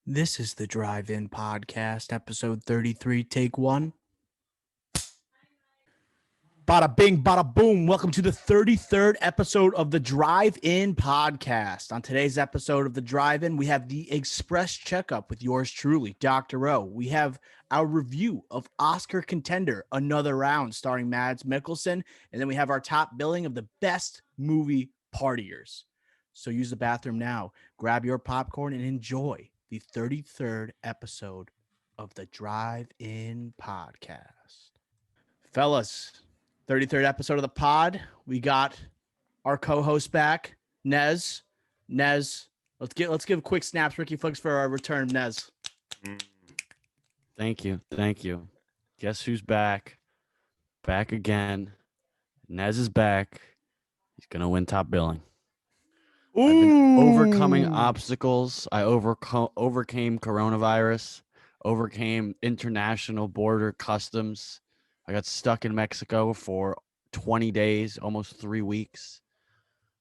This is the Drive-In Podcast, episode 33, take one. Bada bing, bada boom. Welcome to the 33rd episode of the Drive-In Podcast. On today's episode of the Drive-In, we have the Express Checkup with yours truly, Dr. O. We have our review of Oscar Contender, Another Round, starring Mads Mikkelsen. And then we have our top billing of the best movie partiers. So use the bathroom now, grab your popcorn, and enjoy the 33rd episode of the Drive-In Podcast. Fellas, 33rd episode of the pod. We got our co-host back, Nez. Nez, let's give quick snaps, Ricky Flicks, for our return, Nez. Thank you. Guess who's back? Back again. Nez is back. He's gonna win top billing. I've been overcoming obstacles. I overcame coronavirus, overcame international border customs. I got stuck in Mexico for 20 days, almost 3 weeks.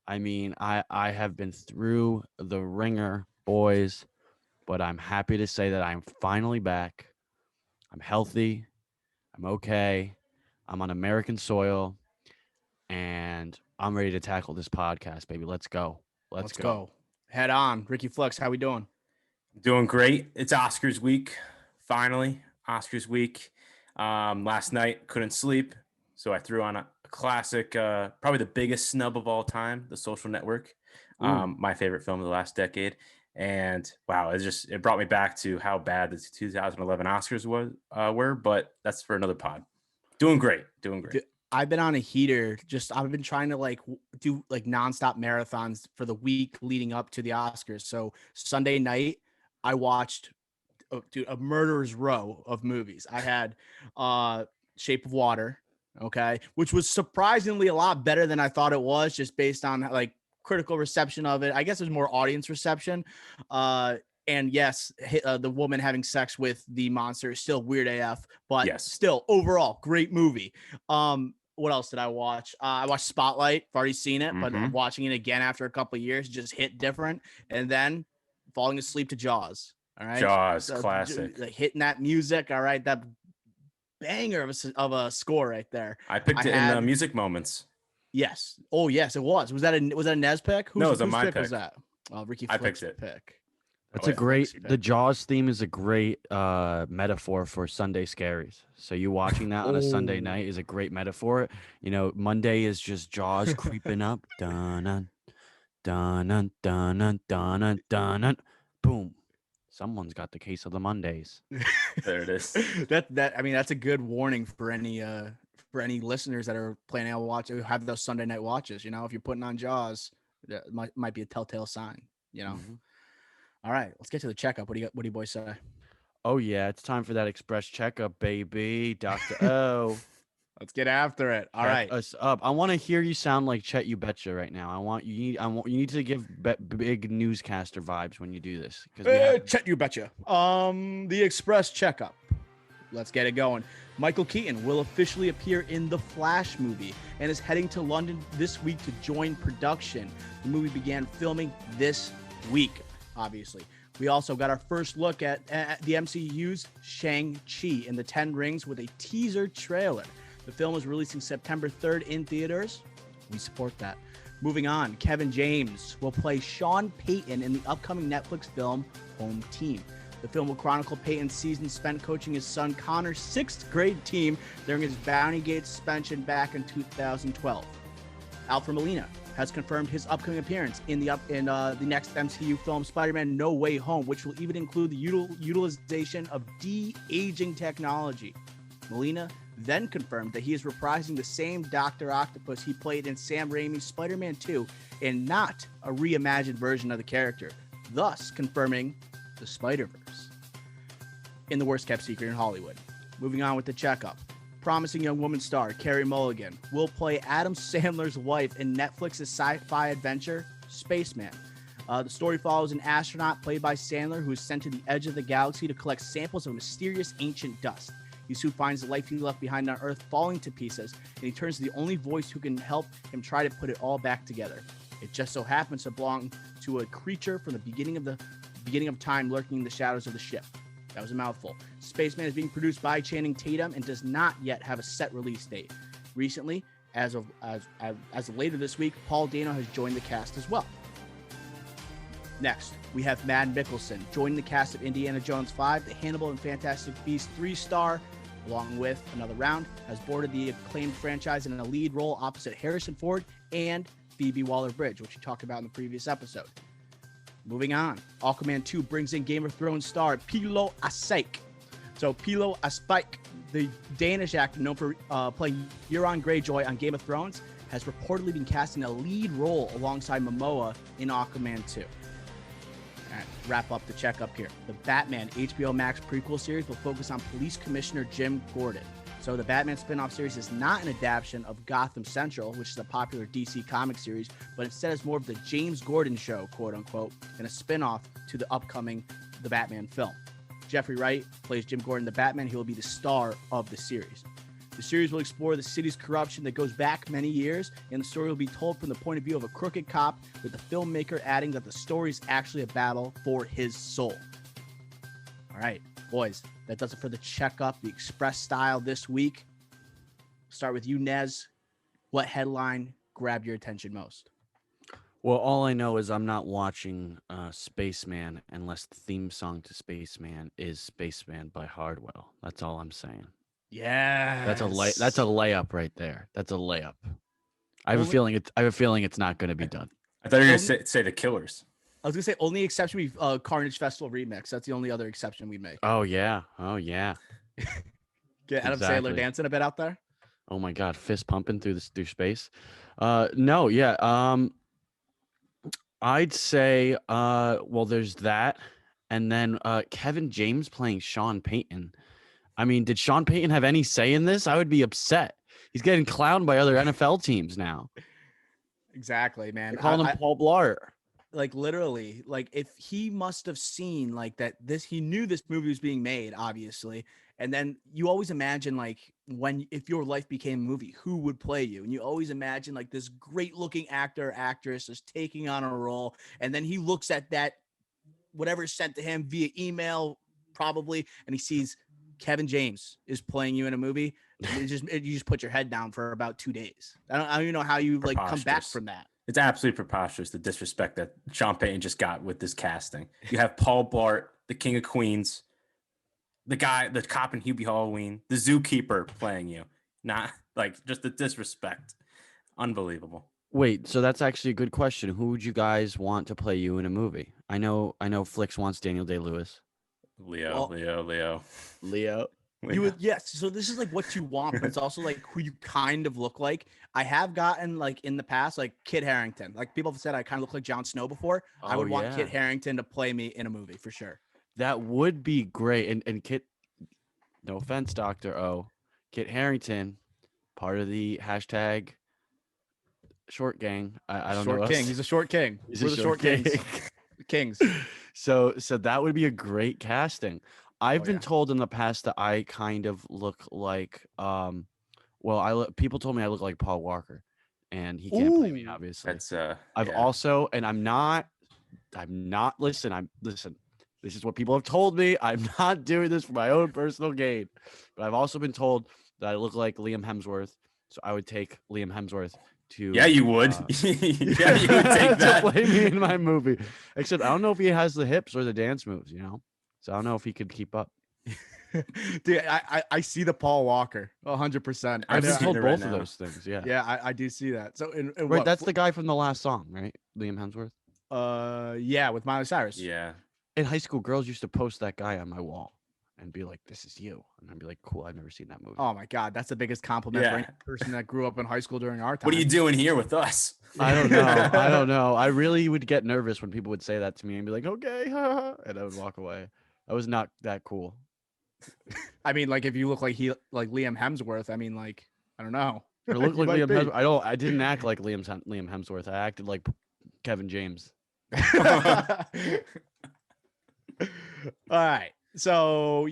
I mean, I have been through the ringer, boys, but I'm happy to say that I'm finally back. I'm healthy. I'm okay. I'm on American soil, and I'm ready to tackle this podcast, baby. Let's go. Let's go. Head on. Ricky Flex, how we doing? Doing great. It's Oscars week. Finally, Oscars week. Last night, couldn't sleep, so I threw on a classic, probably the biggest snub of all time, The Social Network, my favorite film of the last decade. And wow, it brought me back to how bad the 2011 Oscars were, but that's for another pod. Doing great. I've been on a heater. I've been trying to do nonstop marathons for the week leading up to the Oscars. So Sunday night, I watched a murderer's row of movies. I had Shape of Water, okay, which was surprisingly a lot better than I thought it was, just based on critical reception of it. I guess there's more audience reception. And yes, the woman having sex with the monster is still weird AF, but yes, still overall great movie. What else did I watch? I watched Spotlight. I've already seen it, but watching it again after a couple of years just hit different. And then falling asleep to Jaws. All right, Jaws, classic. Hitting that music. All right, that banger of a score right there. I picked it in music moments. Yes. Oh, yes, it was. Was that a Nez pick? No, it was a my pick. Was that? Ricky Flick's pick. That's the Jaws theme is a great metaphor for Sunday scaries. So you watching that on a Sunday night is a great metaphor. You know, Monday is just Jaws creeping up. Dun dun dun dun dun dun. Boom. Someone's got the case of the Mondays. There it is. That's a good warning for any listeners that are planning on watching, have those Sunday night watches. You know, if you're putting on Jaws, that might be a telltale sign. You know. Mm-hmm. All right, let's get to the checkup. What do you boys say? Oh yeah, it's time for that express checkup, baby. Dr. O. Let's get after it. All right. Us up. I want to hear you sound like Chet You Betcha right now. You need to give big newscaster vibes when you do this. Chet You Betcha. The express checkup. Let's get it going. Michael Keaton will officially appear in the Flash movie and is heading to London this week to join production. The movie began filming this week, obviously. We also got our first look at the MCU's Shang-Chi and the Ten Rings with a teaser trailer. The film is releasing September 3rd in theaters. We support that. Moving on, Kevin James will play Sean Payton in the upcoming Netflix film Home Team. The film will chronicle Payton's season spent coaching his son Connor's 6th grade team during his Bounty Gate suspension back in 2012. Alfred Molina has confirmed his upcoming appearance in the next MCU film, Spider-Man No Way Home, which will even include the utilization of de-aging technology. Molina then confirmed that he is reprising the same Dr. Octopus he played in Sam Raimi's Spider-Man 2 and not a reimagined version of the character, thus confirming the Spider-Verse. In the worst kept secret in Hollywood. Moving on with the checkup. Promising young woman star Carey Mulligan will play Adam Sandler's wife in Netflix's sci-fi adventure Spaceman. The story follows an astronaut played by Sandler who is sent to the edge of the galaxy to collect samples of mysterious ancient dust. He soon finds the life he left behind on Earth falling to pieces, and he turns to the only voice who can help him try to put it all back together. It just so happens to belong to a creature from the beginning of the beginning of time lurking in the shadows of the ship. That was a mouthful. Spaceman is being produced by Channing Tatum and does not yet have a set release date. Recently, as of later this week, Paul Dano has joined the cast as well. Next, we have Matt Mikkelsen joining the cast of Indiana Jones 5, the Hannibal and Fantastic Beasts 3-star, along with Another Round, has boarded the acclaimed franchise in a lead role opposite Harrison Ford and Phoebe Waller-Bridge, which we talked about in the previous episode. Moving on, Aquaman 2 brings in Game of Thrones star Pilo Asbæk. So Pilo Asbæk, the Danish actor known for playing Euron Greyjoy on Game of Thrones, has reportedly been cast in a lead role alongside Momoa in Aquaman 2. All right, wrap up the checkup here. The Batman HBO Max prequel series will focus on Police Commissioner Jim Gordon. So the Batman spin-off series is not an adaptation of Gotham Central, which is a popular DC comic series, but instead is more of the James Gordon show, quote unquote, and a spin-off to the upcoming The Batman film. Jeffrey Wright plays Jim Gordon, the Batman. He will be the star of the series. The series will explore the city's corruption that goes back many years, and the story will be told from the point of view of a crooked cop, with the filmmaker adding that the story is actually a battle for his soul. All right, boys, that does it for the checkup, the Express style this week. Start with you, Nez. What headline grabbed your attention most? Well, all I know is I'm not watching Spaceman unless the theme song to Spaceman is Spaceman by Hardwell. That's all I'm saying. Yeah, That's a layup right there. That's a layup. I have a feeling it's not going to be done. I thought you were going to say the Killers. I was gonna say only exception we Carnage Festival remix. That's the only other exception we make. Oh yeah. Get Adam Sandler dancing a bit out there. Oh my God, fist pumping through space. No, yeah. I'd say well, there's that, and then Kevin James playing Sean Payton. I mean, did Sean Payton have any say in this? I would be upset. He's getting clowned by other NFL teams now. Exactly, man. They're calling him Paul Blart. Like literally, like if he must have seen like that, he knew this movie was being made, obviously. And then you always imagine like if your life became a movie, who would play you? And you always imagine like this great looking actor or actress is taking on a role. And then he looks at that, whatever's sent to him via email, probably, and he sees Kevin James is playing you in a movie. You just put your head down for about 2 days. I don't even know how you like come back from that. It's absolutely preposterous, the disrespect that Sean Payton just got with this casting. You have Paul Blart, the King of Queens, the cop in Hubie Halloween, the zookeeper playing you. Not like just the disrespect. Unbelievable. Wait, so that's actually a good question. Who would you guys want to play you in a movie? I know Flix wants Daniel Day-Lewis. Leo. You would, yes. So this is like what you want, but it's also like who you kind of look like. I have gotten like in the past, like Kit Harington. Like people have said I kind of look like Jon Snow before. I would want Kit Harington to play me in a movie for sure. That would be great. And Kit, no offense, Dr. O, Kit Harington, part of the hashtag short gang. I don't know. Short king. He's a short king. We're the short kings. Kings. So that would be a great casting. I've been told in the past that I kind of look like, people told me I look like Paul Walker, and he can't play me, obviously. That's I've also, and I'm not. Listen. This is what people have told me. I'm not doing this for my own personal gain, but I've also been told that I look like Liam Hemsworth, so I would take Liam Hemsworth to. Yeah, you would. Yeah, you would take that to play me in my movie. Except I don't know if he has the hips or the dance moves, So I don't know if he could keep up. Dude, I see the Paul Walker 100%. I've been told right both of now. those things. Yeah. Yeah, I do see that. So Right, that's the guy from the last song, right? Liam Hemsworth. Yeah, with Miley Cyrus. Yeah. In high school, girls used to post that guy on my wall and be like, "This is you," and I'd be like, "Cool, I've never seen that movie." Oh my God, that's the biggest compliment for any person that grew up in high school during our time. What are you doing here with us? I don't know. I really would get nervous when people would say that to me and be like, "Okay," and I would walk away. I was not that cool. I mean, like if you look like Liam Hemsworth, I mean, like I don't know. I look like Liam Hemsworth. I didn't act like Liam Hemsworth. I acted like Kevin James. All right. So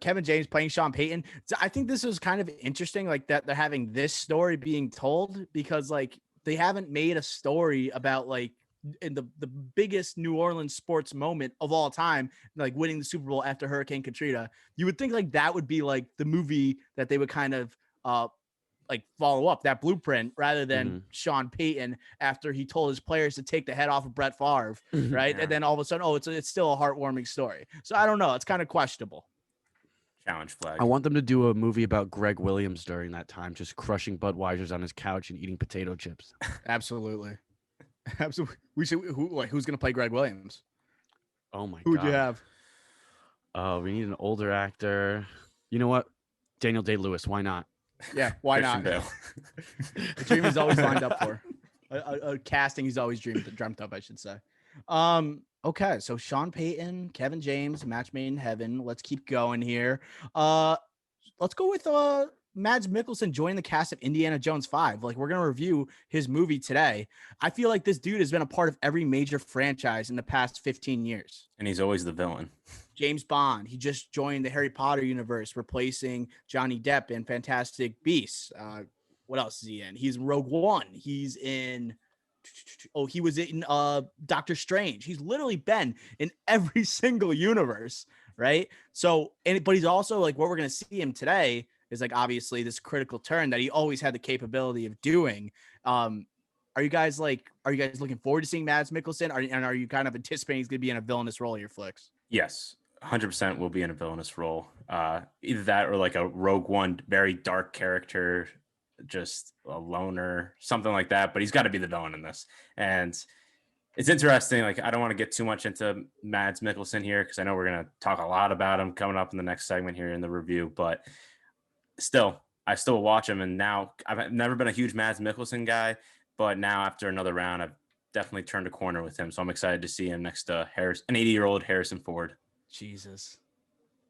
Kevin James playing Sean Payton. So I think this is kind of interesting, like that they're having this story being told because like they haven't made a story about like in the biggest New Orleans sports moment of all time, like winning the Super Bowl after Hurricane Katrina. You would think like that would be like the movie that they would kind of like follow up that blueprint rather than Sean Payton after he told his players to take the head off of Brett Favre, right? Yeah. And then all of a sudden, it's still a heartwarming story. So I don't know. It's kind of questionable. Challenge flag. I want them to do a movie about Greg Williams during that time, just crushing Budweiser's on his couch and eating potato chips. Absolutely. Absolutely. Who's going to play Greg Williams? Oh my Who god. would you have? Oh, we need an older actor. You know what? Daniel Day-Lewis. Why not? Yeah, why Christian not? Bale. A dream is always lined up for. A casting he's always dreamt up, I should say. Okay, so Sean Payton, Kevin James, match made in heaven. Let's keep going here. Let's go with Mads Mikkelsen joining the cast of Indiana Jones 5. Like, we're gonna review his movie today. I feel like this dude has been a part of every major franchise in the past 15 years. And he's always the villain. James Bond. He just joined the Harry Potter universe, replacing Johnny Depp in Fantastic Beasts. What else is he in? He's in Rogue One. He's in. Oh, he was in Doctor Strange. He's literally been in every single universe, right? So, but he's also like what we're gonna see him today is like obviously this critical turn that he always had the capability of doing. Are you guys looking forward to seeing Mads Mikkelsen? And are you kind of anticipating he's gonna be in a villainous role in your flicks? Yes, 100% will be in a villainous role. Either that or like a Rogue One, very dark character, just a loner, something like that. But he's got to be the villain in this. And it's interesting. Like, I don't want to get too much into Mads Mikkelsen here because I know we're going to talk a lot about him coming up in the next segment here in the review. But still, I still watch him. And now I've never been a huge Mads Mikkelsen guy. But now after another round, I've definitely turned a corner with him. So I'm excited to see him next to an 80-year-old Harrison Ford. Jesus.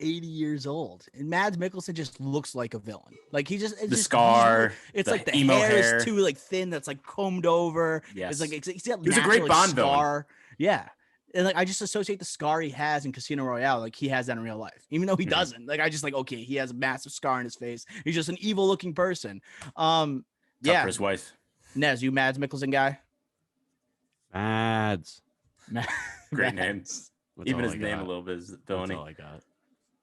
80 years old, and Mads Mikkelsen just looks like a villain. Like he just the scar. It's the like the emo hair is too like thin. That's like combed over. Yes, it's like he's got a great natural, Bond scar. villain. Yeah, and like I just associate the scar he has in Casino Royale. Like he has that in real life, even though he doesn't. Like I just like okay, he has a massive scar on his face. He's just an evil looking person. Tough for his wife. Nez, you Mads Mikkelsen guy? Mads. Great name. That's Even all his I name got. a little bit is That's villainy. all I got.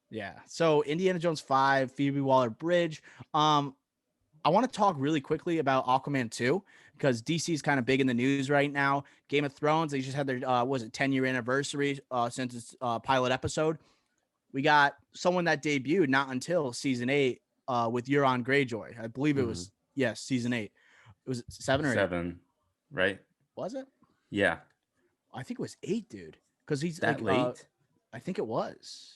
Yeah. So Indiana Jones 5, Phoebe Waller-Bridge. I want to talk really quickly about Aquaman 2 because DC is kind of big in the news right now. Game of Thrones, they just had their 10-year anniversary since its pilot episode. We got someone that debuted not until season 8 with Euron Greyjoy. I believe it was season 8. It was 7 or 8. 7, right? Was it? Yeah. I think it was 8, dude. Because he's That like, late. I think it was.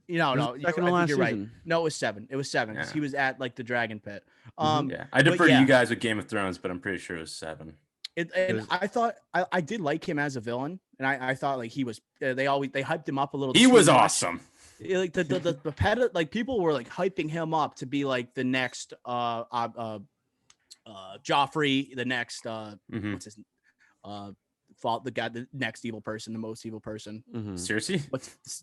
No, Was it I second to think last you're right. season? No, it was 7. It was 7 because Yeah. he was at like the Dragon Pit. Yeah. I defer to you guys with Game of Thrones, but I'm pretty sure it was 7. I thought I did like him as a villain, and I thought like he was. They hyped him up a little. He too was much. awesome. Like the like people were like hyping him up to be like the next Joffrey, the next what's his the next evil person, the most evil person. Mhm. Seriously?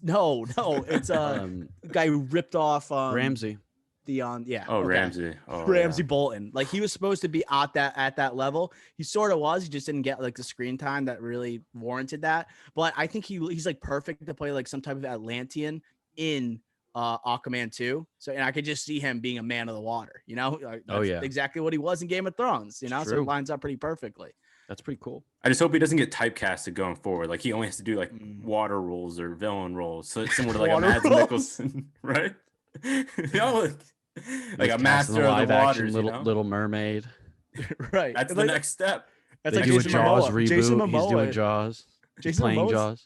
No, it's guy who ripped off Ramsey. Theon. Oh, okay. Ramsey. Oh, Ramsey yeah. Bolton. Like he was supposed to be at that level. He sort of was. He just didn't get like the screen time that really warranted that. But I think he's like perfect to play like some type of Atlantean in Aquaman 2. So and I could just see him being a man of the water, you know? Like, Oh, that's yeah. exactly what he was in Game of Thrones, you know? So True. it lines up pretty perfectly. That's pretty cool. I just hope he doesn't get typecasted going forward. Like he only has to do like water roles or villain roles. So it's similar to like a Water Mads roles. Mikkelsen, right? Like a Just master casting of the live action waters. Little Mermaid. Right. That's It's the like- next step. That's They like do a Jason Jaws Momoa. reboot. Jason He's Momoa. doing Jaws. He's Jason playing Momoa's- Jaws.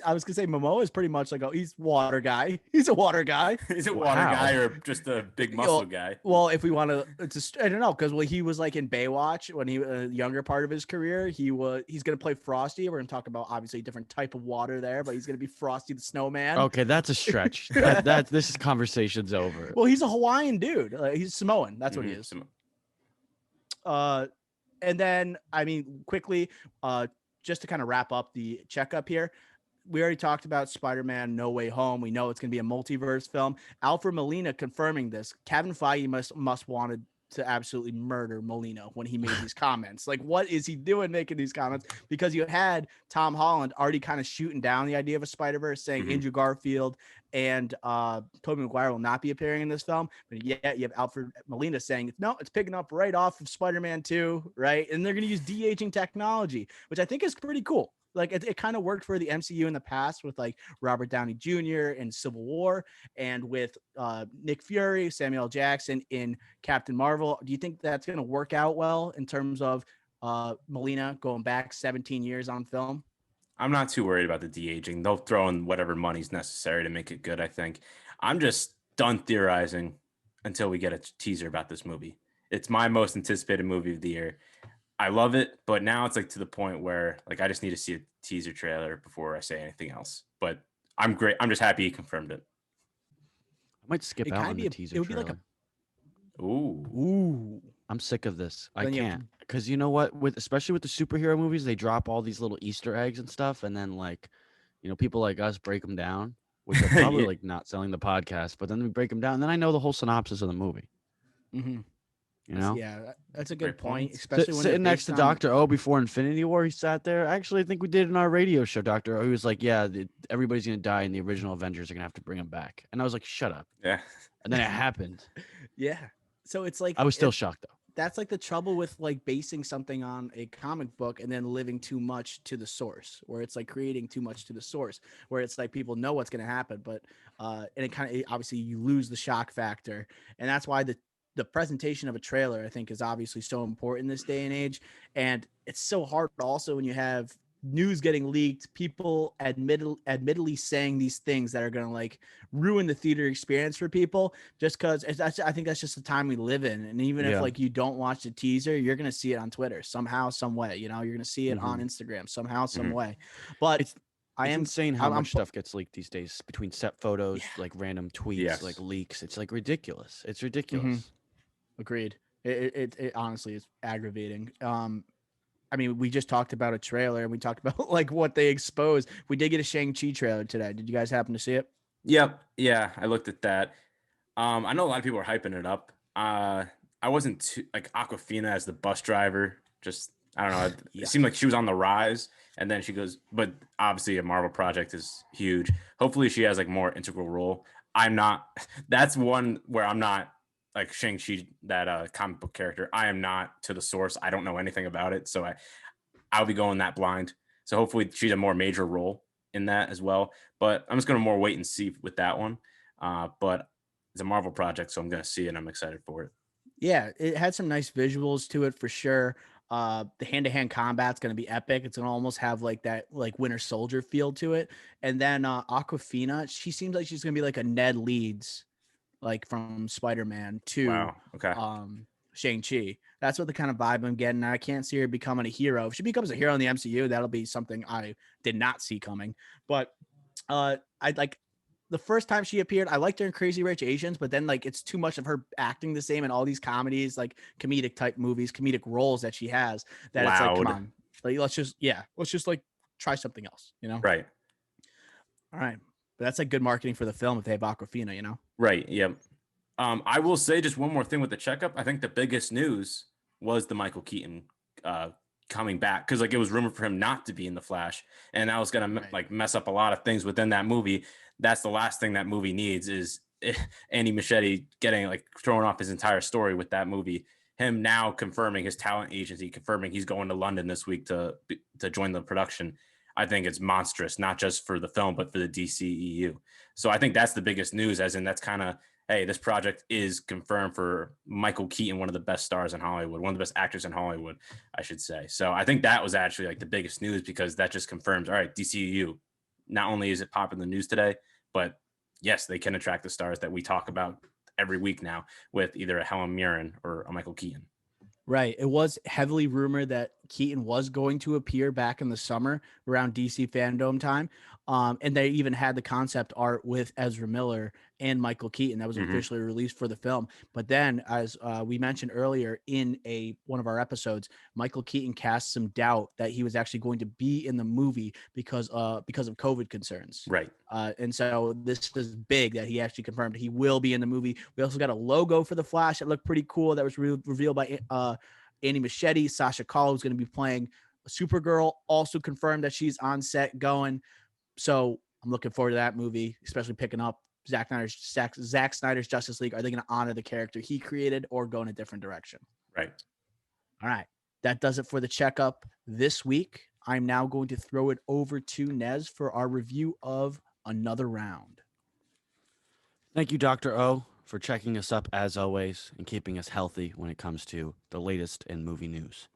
I was gonna say Momoa is pretty much like he's water guy. He's a water guy. Is it water Wow. guy or just a big muscle guy? Well, if we want to, I don't know, because he was like in Baywatch when he younger part of his career. He's gonna play Frosty. We're gonna talk about obviously a different type of water there, but he's gonna be Frosty the Snowman. Okay, that's a stretch. This conversation's over. Well, he's a Hawaiian dude. He's Samoan. That's what he is. And then I mean, quickly, just to kind of wrap up the checkup here. We already talked about Spider-Man No Way Home. We know it's going to be a multiverse film. Alfred Molina confirming this. Kevin Feige must wanted to absolutely murder Molina when he made these comments. Like, what is he doing making these comments? Because you had Tom Holland already kind of shooting down the idea of a Spider-Verse, saying Andrew Garfield and Tobey Maguire will not be appearing in this film. But yet you have Alfred Molina saying, no, it's picking up right off of Spider-Man 2, right? And they're going to use de-aging technology, which I think is pretty cool. Like it kind of worked for the MCU in the past with like Robert Downey Jr. in Civil War and with Nick Fury, Samuel L. Jackson in Captain Marvel. Do you think that's going to work out well in terms of Molina going back 17 years on film? I'm not too worried about the de-aging. They'll throw in whatever money's necessary to make it good, I think. I'm just done theorizing until we get a teaser about this movie. It's my most anticipated movie of the year. I love it, but now it's like to the point where like I just need to see a teaser trailer before I say anything else. But I'm great. I'm just happy he confirmed it. I might skip out on the teaser. It would be like a Ooh. I'm sick of this. I Then you have can't because you know what? With especially with the superhero movies, they drop all these little Easter eggs and stuff, and then like, people like us break them down, which are probably Yeah. like not selling the podcast. But then we break them down, and then I know the whole synopsis of the movie. Mm-hmm. Yeah, that's a good Great point. point. Especially when Sitting next to based on- Doctor O before Infinity War, he sat there. Actually, I think we did in our radio show. Doctor O, he was like, "Yeah, everybody's gonna die, and the original Avengers are gonna have to bring him back." And I was like, "Shut up!" Yeah. And then it happened. Yeah. So it's like I was still shocked though. that's like the trouble with like basing something on a comic book and then living too much to the source, where it's like creating too much to the source, where it's like people know what's going to happen, but and it kind of obviously you lose the shock factor, and that's why the presentation of a trailer I think is obviously so important in this day and age, and it's so hard also when you have news getting leaked, people admittedly saying these things that are going to like ruin the theater experience for people just because I think that's just the time we live in. And even if like you don't watch the teaser, you're going to see it on Twitter somehow, some way, you're going to see it on Instagram somehow, some way. But It's insane how much stuff gets leaked these days between set photos, like random tweets, like leaks. It's like ridiculous. It's ridiculous. Agreed. It honestly is aggravating. I mean, we just talked about a trailer and we talked about like what they exposed. We did get a Shang-Chi trailer today. Did you guys happen to see it? Yep. Yeah, I looked at that. I know a lot of people are hyping it up. I wasn't too like Aquafina as the bus driver. Just I don't know. It seemed like she was on the rise, and then she goes. But obviously, a Marvel project is huge. Hopefully, she has like more integral role. I'm not. That's one where I'm not like Shang-Chi, that comic book character. I am not to the source. I don't know anything about it, so I'll be going that blind. So hopefully, she's a more major role in that as well. But I'm just gonna more wait and see with that one. But it's a Marvel project, so I'm gonna see it. I'm excited for it. Yeah, it had some nice visuals to it for sure. The hand-to-hand combat's going to be epic. It's going to almost have like that like Winter Soldier feel to it. And then Aquafina, she seems like she's going to be like a Ned Leeds, like from Spider-Man to Shang-Chi. That's what the kind of vibe I'm getting. I can't see her becoming a hero. If she becomes a hero in the MCU, that'll be something I did not see coming. But I like the first time she appeared, I liked her in Crazy Rich Asians, but then like it's too much of her acting the same in all these comedies, like comedic type movies, comedic roles that she has. That it's like, come on, like let's just like try something else, Right. All right, but that's like good marketing for the film if they have Aquafina, Right. Yep. I will say just one more thing with the checkup. I think the biggest news was the Michael Keaton coming back, because like it was rumored for him not to be in the Flash, and that was gonna like mess up a lot of things within that movie. That's the last thing that movie needs is Andy Muschietti getting like thrown off his entire story with that movie. Him now confirming his talent agency, confirming he's going to London this week to join the production. I think it's monstrous, not just for the film, but for the DCEU. So I think that's the biggest news, as in that's kind of, hey, this project is confirmed for Michael Keaton, one of the best stars in Hollywood, one of the best actors in Hollywood, I should say. So I think that was actually like the biggest news, because that just confirms, all right, DCEU, not only is it popular in the news today, but yes, they can attract the stars that we talk about every week now with either a Helen Mirren or a Michael Keaton. Right. It was heavily rumored that Keaton was going to appear back in the summer around DC Fandom time. And they even had the concept art with Ezra Miller and Michael Keaton that was Mhm. officially released for the film. But then, as we mentioned earlier in one of our episodes, Michael Keaton cast some doubt that he was actually going to be in the movie because of COVID concerns. Right. And so this is big that he actually confirmed he will be in the movie. We also got a logo for the Flash that looked pretty cool that was revealed by Andy Machete. Sasha Calle, who's going to be playing Supergirl, also confirmed that she's on set going. So I'm looking forward to that movie, especially picking up Zack Snyder's Justice League. Are they going to honor the character he created or go in a different direction? Right. All right. That does it for the checkup this week. I'm now going to throw it over to Nez for our review of Another Round. Thank you, Dr. O, for checking us up as always and keeping us healthy when it comes to the latest in movie news.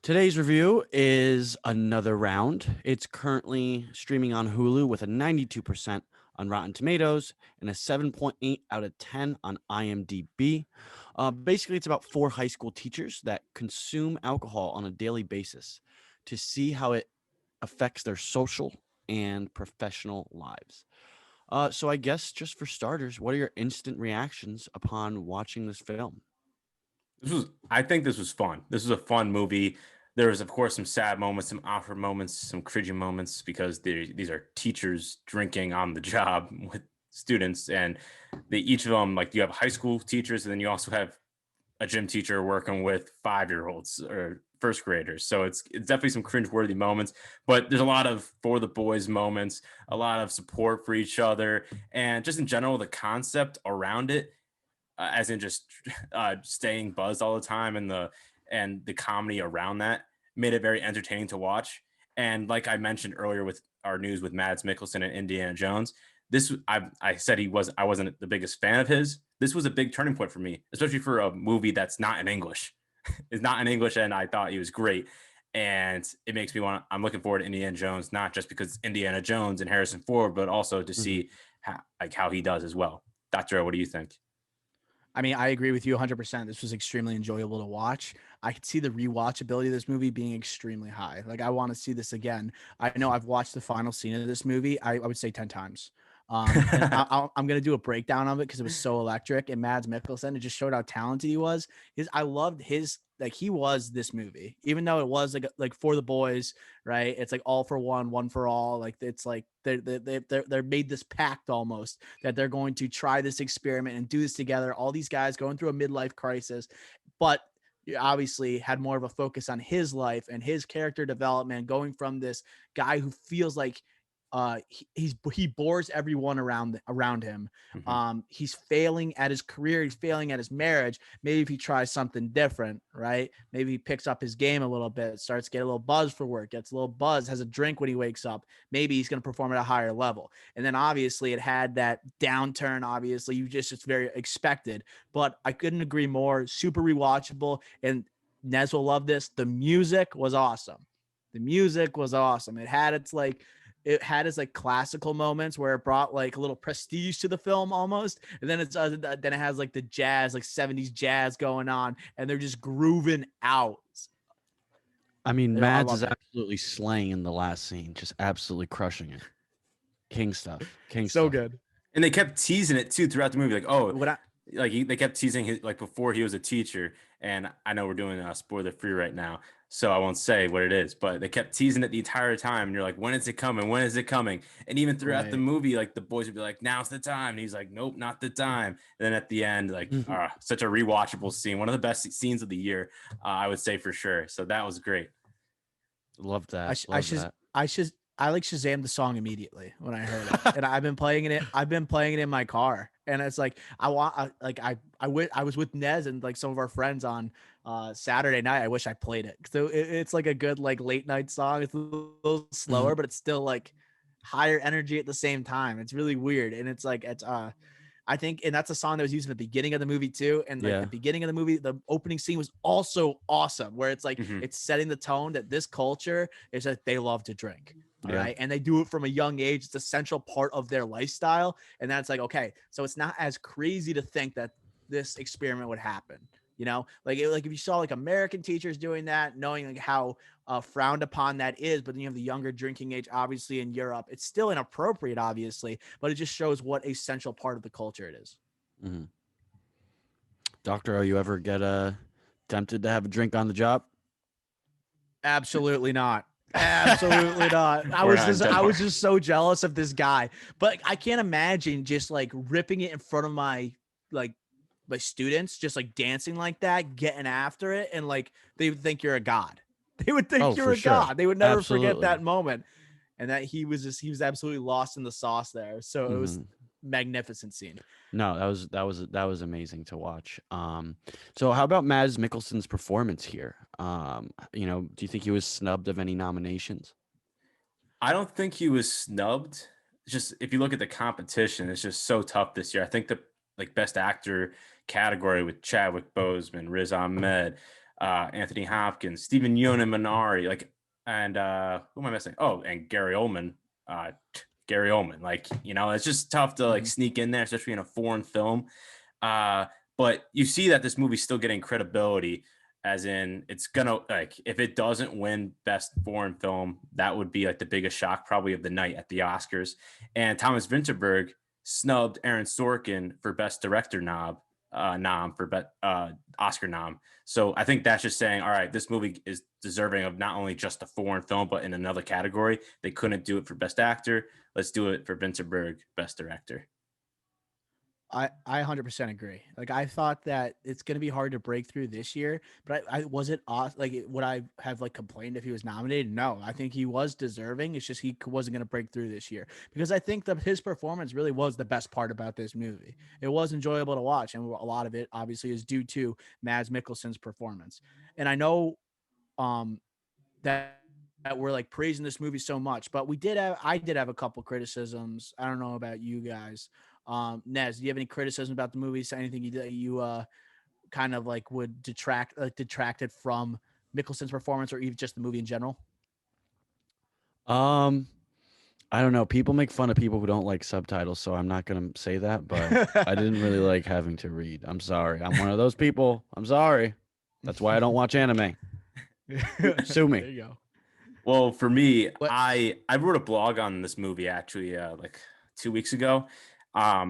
Today's review is Another Round. It's currently streaming on Hulu with a 92% on Rotten Tomatoes and a 7.8 out of 10 on IMDb. Basically, it's about 4 high school teachers that consume alcohol on a daily basis to see how it affects their social and professional lives. So I guess just for starters, what are your instant reactions upon watching this film? I think this was fun. This was a fun movie. There was, of course, some sad moments, some awkward moments, some cringy moments because these are teachers drinking on the job with students, and each of them, like, you have high school teachers, and then you also have a gym teacher working with 5-year-olds or first graders. So it's definitely some cringeworthy moments, but there's a lot of for the boys moments, a lot of support for each other, and just in general, the concept around it, as in just staying buzzed all the time, and the comedy around that made it very entertaining to watch. And like I mentioned earlier with our news with Mads Mikkelsen and Indiana Jones, I said I wasn't the biggest fan of his. This was a big turning point for me, especially for a movie that's not in English. It's not in English, and I thought he was great. And it makes me I'm looking forward to Indiana Jones, not just because it's Indiana Jones and Harrison Ford, but also to see how he does as well. Dr. O, what do you think? I mean, I agree with you 100%. This was extremely enjoyable to watch. I could see the rewatchability of this movie being extremely high. Like, I want to see this again. I know I've watched the final scene of this movie, I would say 10 times. And I'm going to do a breakdown of it because it was so electric. And Mads Mikkelsen, it just showed how talented he was. I loved his, like, he was this movie, even though it was like for the boys, right? It's like all for one for all. Like, it's like they're made this pact almost that they're going to try this experiment and do this together. All these guys going through a midlife crisis, but you obviously had more of a focus on his life and his character development, going from this guy who feels like he bores everyone around him. He's failing at his career, he's failing at his marriage. Maybe if he tries something different, right? Maybe he picks up his game a little bit, starts getting a little buzz for work, gets a little buzz, has a drink when he wakes up. Maybe he's going to perform at a higher level. And then obviously it had that downturn. Obviously, it's very expected, but I couldn't agree more. Super rewatchable, and Nez will love this. The music was awesome. It had its like classical moments where it brought like a little prestige to the film almost. And then then it has like the jazz, like 70s jazz going on, and they're just grooving out. I mean, Yeah, I Mads love is it. absolutely slaying in the last scene, just absolutely crushing it. King stuff. King So stuff. good. And they kept teasing it too throughout the movie, like, oh, What I, they kept teasing his, like, before he was a teacher. And I know we're doing spoiler free right now, so I won't say what it is, but they kept teasing it the entire time, and you're like, when is it coming, when is it coming? And even throughout the Right. movie, like, the boys would be like, now's the time, and he's like, nope, not the time. And then at the end, like, such a rewatchable scene, one of the best scenes of the year, I would say, for sure. So that was great. Love that. I like Shazam the song immediately when I heard it, and I've been playing it in my car, and it's like I was with Nez and like some of our friends on Saturday night. I wish I played it. So it's like a good like late night song. It's a little slower, but it's still like higher energy at the same time. It's really weird, and it's like I think, and that's a song that was used in the beginning of the movie too. And like Yeah. the beginning of the movie, the opening scene was also awesome, where it's like it's setting the tone that this culture is that they love to drink. All right. And they do it from a young age. It's a central part of their lifestyle. And that's like, okay, so it's not as crazy to think that this experiment would happen. You know, like like if you saw like American teachers doing that, knowing like how frowned upon that is, but then you have the younger drinking age, obviously in Europe, it's still inappropriate, obviously, but it just shows what a central part of the culture it is. Mhm. Doctor, are you ever get tempted to have a drink on the job? Absolutely not. Absolutely not. I We're was not in just I Denmark. was just so jealous of this guy. But I can't imagine just like ripping it in front of like my students, just like dancing like that, getting after it, and like they would think you're a god. They would think Oh, you're for a sure. god. They would never forget Absolutely. that moment. And that he was absolutely lost in the sauce there. So it was Mhm. magnificent scene. No, that was amazing to watch. So how about Mads Mikkelsen's performance here? Do you think he was snubbed of any nominations? I don't think he was snubbed. It's just if you look at the competition, it's just so tough this year. I think the like best actor category with Chadwick Boseman, Riz Ahmed, Anthony Hopkins, Stephen Yeun and Minari, like, and who am I missing? Oh, and Gary Oldman. Gary Oldman, like, it's just tough to like Mhm. sneak in there, especially in a foreign film. Uh, but you see that this movie's still getting credibility, as in it's gonna, like, if it doesn't win best foreign film, that would be like the biggest shock probably of the night at the Oscars. And Thomas Vinterberg snubbed Aaron Sorkin for best director nom for Oscar nom. So I think that's just saying, all right, this movie is deserving of not only just a foreign film, but in another category. They couldn't do it for best actor. Let's do it for Vinterberg, best director. I 100% agree. Like I thought that it's gonna be hard to break through this year, but I was it like would I have like complained if he was nominated? No, I think he was deserving. It's just he wasn't gonna break through this year because I think that his performance really was the best part about this movie. It was enjoyable to watch, and a lot of it obviously is due to Mads Mikkelsen's performance. And I know um that we're like praising this movie so much, but I did have a couple criticisms. I don't know about you guys. Nez, do you have any criticism about the movies? Anything you kind of like would detracted from Mickelsen's performance or even just the movie in general? Um, I don't know. People make fun of people who don't like subtitles, so I'm not gonna say that, but I didn't really like having to read. I'm sorry. I'm one of those people. I'm sorry. That's why I don't watch anime. Sue There me. you go. Well, for me, But I wrote a blog on this movie actually like 2 weeks ago.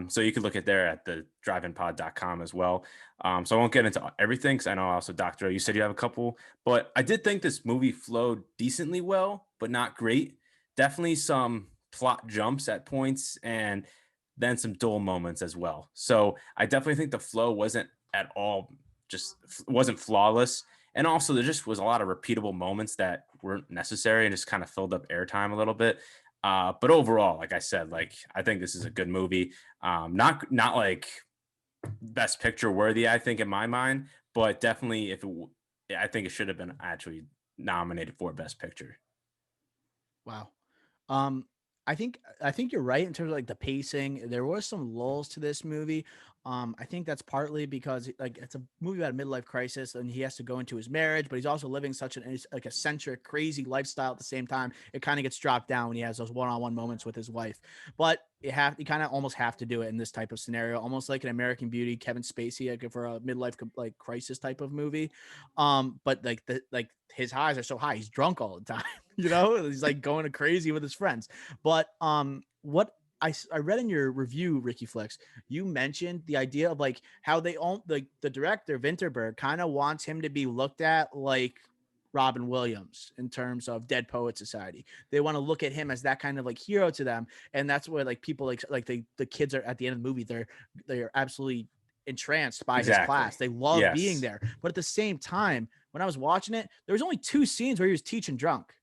So you could look at there at the driveinpod.com as well. So I won't get into everything because I know also, Doctor, you said you have a couple, but I did think this movie flowed decently well, but not great. Definitely some plot jumps at points and then some dull moments as well. So I definitely think the flow wasn't at all, just wasn't flawless. And also, there just was a lot of repeatable moments that weren't necessary and just kind of filled up airtime a little bit. But overall, like I said, like I think this is a good movie. Not like best picture worthy, I think, in my mind, but definitely I think it should have been actually nominated for best picture. wow. Um, I think you're right in terms of like the pacing. There was some lulls to this movie. I think that's partly because like it's a movie about a midlife crisis and he has to go into his marriage, but he's also living such an like eccentric, crazy lifestyle at the same time. It kind of gets dropped down when he has those one-on-one moments with his wife. But you kind of almost have to do it in this type of scenario, almost like an American Beauty, Kevin Spacey, like for a midlife like crisis type of movie. But like his highs are so high, he's drunk all the time. He's like going crazy with his friends. But what I read in your review, Ricky Flex, you mentioned the idea of like how they own like the director Vinterberg kind of wants him to be looked at like Robin Williams in terms of Dead Poet Society. They want to look at him as that kind of like hero to them, and that's where like people like the kids are at the end of the movie. They're absolutely entranced by his Exactly. class. They love being Yes. there, but at the same time, when I was watching it, there was only 2 scenes where he was teaching drunk.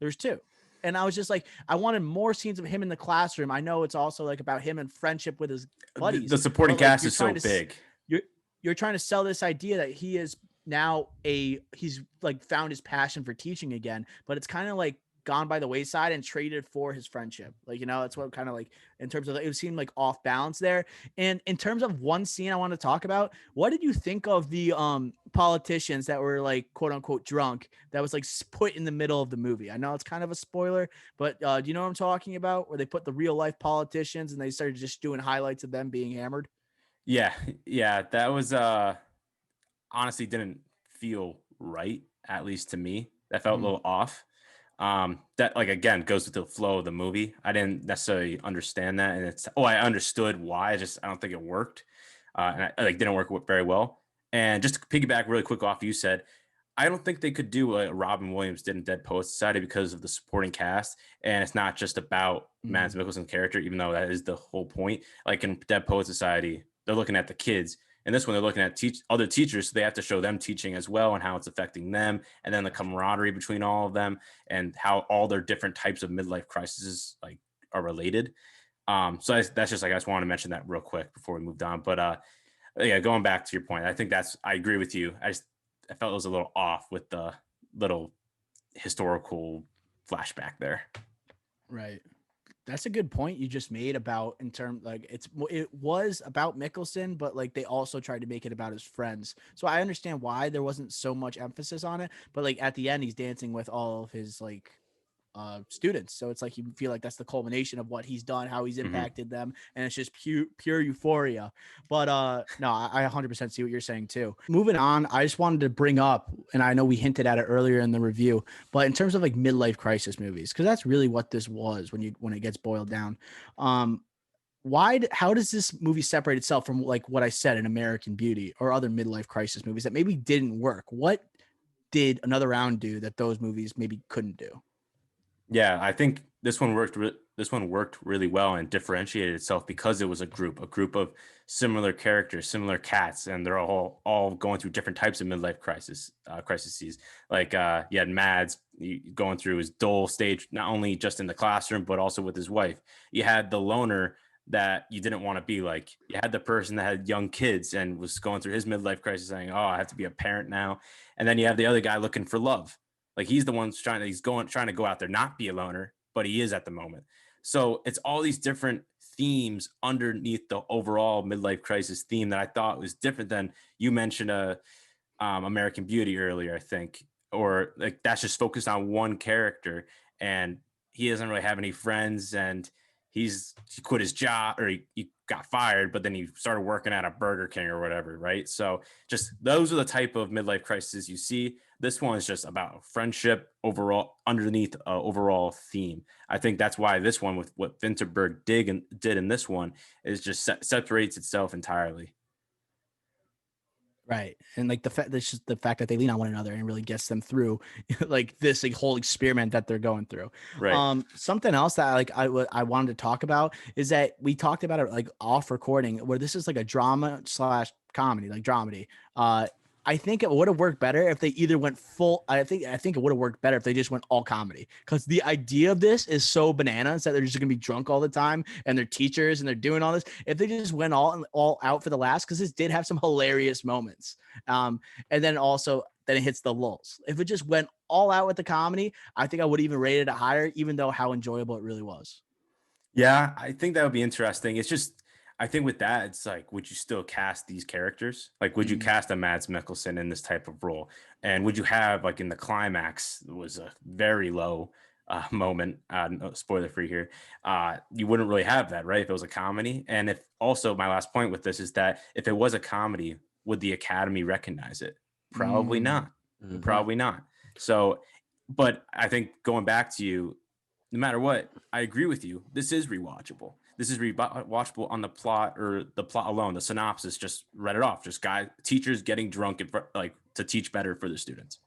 There's 2. And I was just like, I wanted more scenes of him in the classroom. I know it's also like about him and friendship with his buddies, The supporting but like cast is so big. you're you're trying to sell this idea that he is now he's like found his passion for teaching again, but it's kind of like gone by the wayside and traded for his friendship. Like, that's what kind of like in terms of it seemed like off balance there. And in terms of one scene I want to talk about, what did you think of the politicians that were like quote unquote drunk that was like put in the middle of the movie? I know it's kind of a spoiler, but do you know what I'm talking about? Where they put the real life politicians and they started just doing highlights of them being hammered. Yeah, yeah, that was honestly didn't feel right, at least to me. That felt a Mhm. little off. That like again goes with the flow of the movie. I didn't necessarily understand that, and I understood why. I don't think it worked, and I like didn't work very well. And just to piggyback really quick off you said, I don't think they could do what Robin Williams did in Dead Poets Society because of the supporting cast, and it's not just about Mads Mhm. Mikkelsen's character, even though that is the whole point. Like in Dead Poets Society, they're looking at the kids. And this one, they're looking at other teachers, so they have to show them teaching as well and how it's affecting them, and then the camaraderie between all of them, and how all their different types of midlife crises like are related. So that's just like I just want to mention that real quick before we moved on. But yeah, going back to your point, I think I agree with you. I felt it was a little off with the little historical flashback there. Right. That's a good point you just made about in term like it was about Mickelson, but like they also tried to make it about his friends. So I understand why there wasn't so much emphasis on it, but like at the end he's dancing with all of his like students. So it's like you feel like that's the culmination of what he's done, how he's Mhm. impacted them, and it's just pure euphoria. But no, I 100% see what you're saying too. Moving on, I just wanted to bring up, and I know we hinted at it earlier in the review, but in terms of like midlife crisis movies, because that's really what this was when it gets boiled down. Um, how does this movie separate itself from like what I said in American Beauty or other midlife crisis movies that maybe didn't work? What did Another Round do that those movies maybe couldn't do? Yeah, I think this one worked. This one worked really well and differentiated itself because it was a group of similar characters, similar cats, and they're all going through different types of midlife crises. Like you had Mads going through his dull stage, not only just in the classroom but also with his wife. You had the loner that you didn't want to be like. You had the person that had young kids and was going through his midlife crisis, saying, "Oh, I have to be a parent now," and then you have the other guy looking for love, like he's the one trying to go out there, not be a loner, but he is at the moment. So it's all these different themes underneath the overall midlife crisis theme that I thought was different than you mentioned American Beauty earlier, I think, or like that's just focused on one character and he doesn't really have any friends and he quit his job or he got fired, but then he started working at a Burger King or whatever, right? So just those are the type of midlife crises you see. This one is just about friendship overall underneath overall theme. I think that's why this one with what Vinterberg did in this one is just separates itself entirely. Right. And like the fact that they lean on one another and really gets them through like this like whole experiment that they're going through. Right. Something else that I wanted to talk about is that we talked about it like off recording where this is like a drama slash comedy, like dramedy. I think it would have worked better if they either went full. I think it would have worked better if they just went all comedy because the idea of this is so bananas that they're just gonna be drunk all the time and they're teachers and they're doing all this. If they just went all out for the last, because this did have some hilarious moments. And then also then it hits the lulls. If it just went all out with the comedy, I think I would even rated it higher, even though how enjoyable it really was. Yeah, I think that would be interesting. It's just, I think with that, it's like, would you still cast these characters? Like, would you Mhm. cast a Mads Mikkelsen in this type of role? And would you have, like, in the climax, it was a very low moment, no, spoiler free here. You wouldn't really have that, right? If it was a comedy. And if also, my last point with this is that if it was a comedy, would the Academy recognize it? Probably Mm, not. Mhm. right. Probably not. So, but I think going back to you, no matter what, I agree with you. This is rewatchable. This is rewatchable on the plot or the plot alone. The synopsis just read it off. Just teachers getting drunk and like to teach better for the students.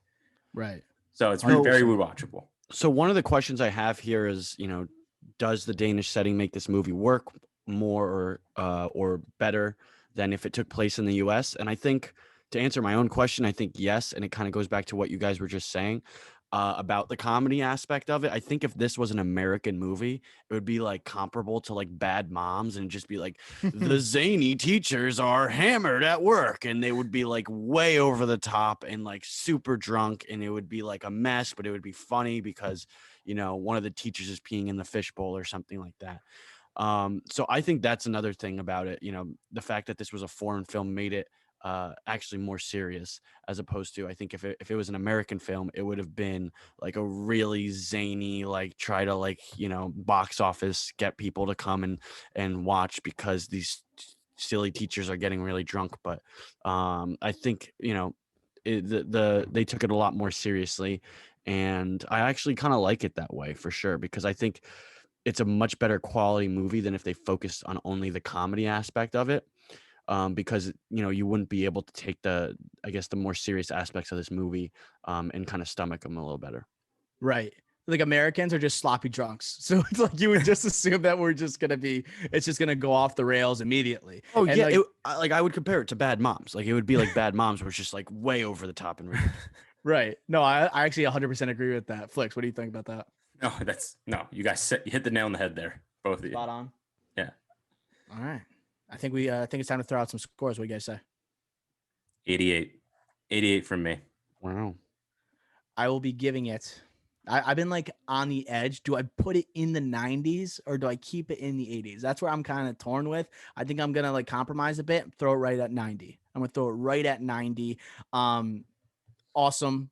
Right. So it's So very 100%. rewatchable. so one of the questions I have here is, does the Danish setting make this movie work more or better than if it took place in the US? And I think to answer my own question, I think yes, and it kind of goes back to what you guys were just saying about the comedy aspect of it. I think if this was an American movie, it would be like comparable to like Bad Moms and just be like the zany teachers are hammered at work and they would be like way over the top and like super drunk and it would be like a mess, but it would be funny because one of the teachers is peeing in the fishbowl or something like that. So I think that's another thing about it. The fact that this was a foreign film made it actually more serious as opposed to, I think if it was an American film, it would have been like a really zany, like try to like, box office, get people to come and watch because these silly teachers are getting really drunk, but I think they took it a lot more seriously, and I actually kind of like it that way for sure, because I think it's a much better quality movie than if they focused on only the comedy aspect of it. Because you wouldn't be able to take the more serious aspects of this movie and kind of stomach them a little better. Right. Like Americans are just sloppy drunks. So it's like you would just assume that it's just gonna go off the rails immediately. Oh And yeah, I would compare it to Bad Moms. Like it would be like Bad Moms, where it's just like way over the top and ridiculous. right. No, I actually 100% agree with that. Flix, what do you think about that? No, you guys you hit the nail on the head there, both of you. Spot on. Yeah. All right. I think it's time to throw out some scores. What do you guys say? 88 from me. Wow. I will be giving it. I've been like on the edge. Do I put it in the 90s or do I keep it in the 80s? That's where I'm kind of torn with. I think I'm gonna like compromise a bit, throw it right at 90. I'm gonna throw it right at 90. Awesome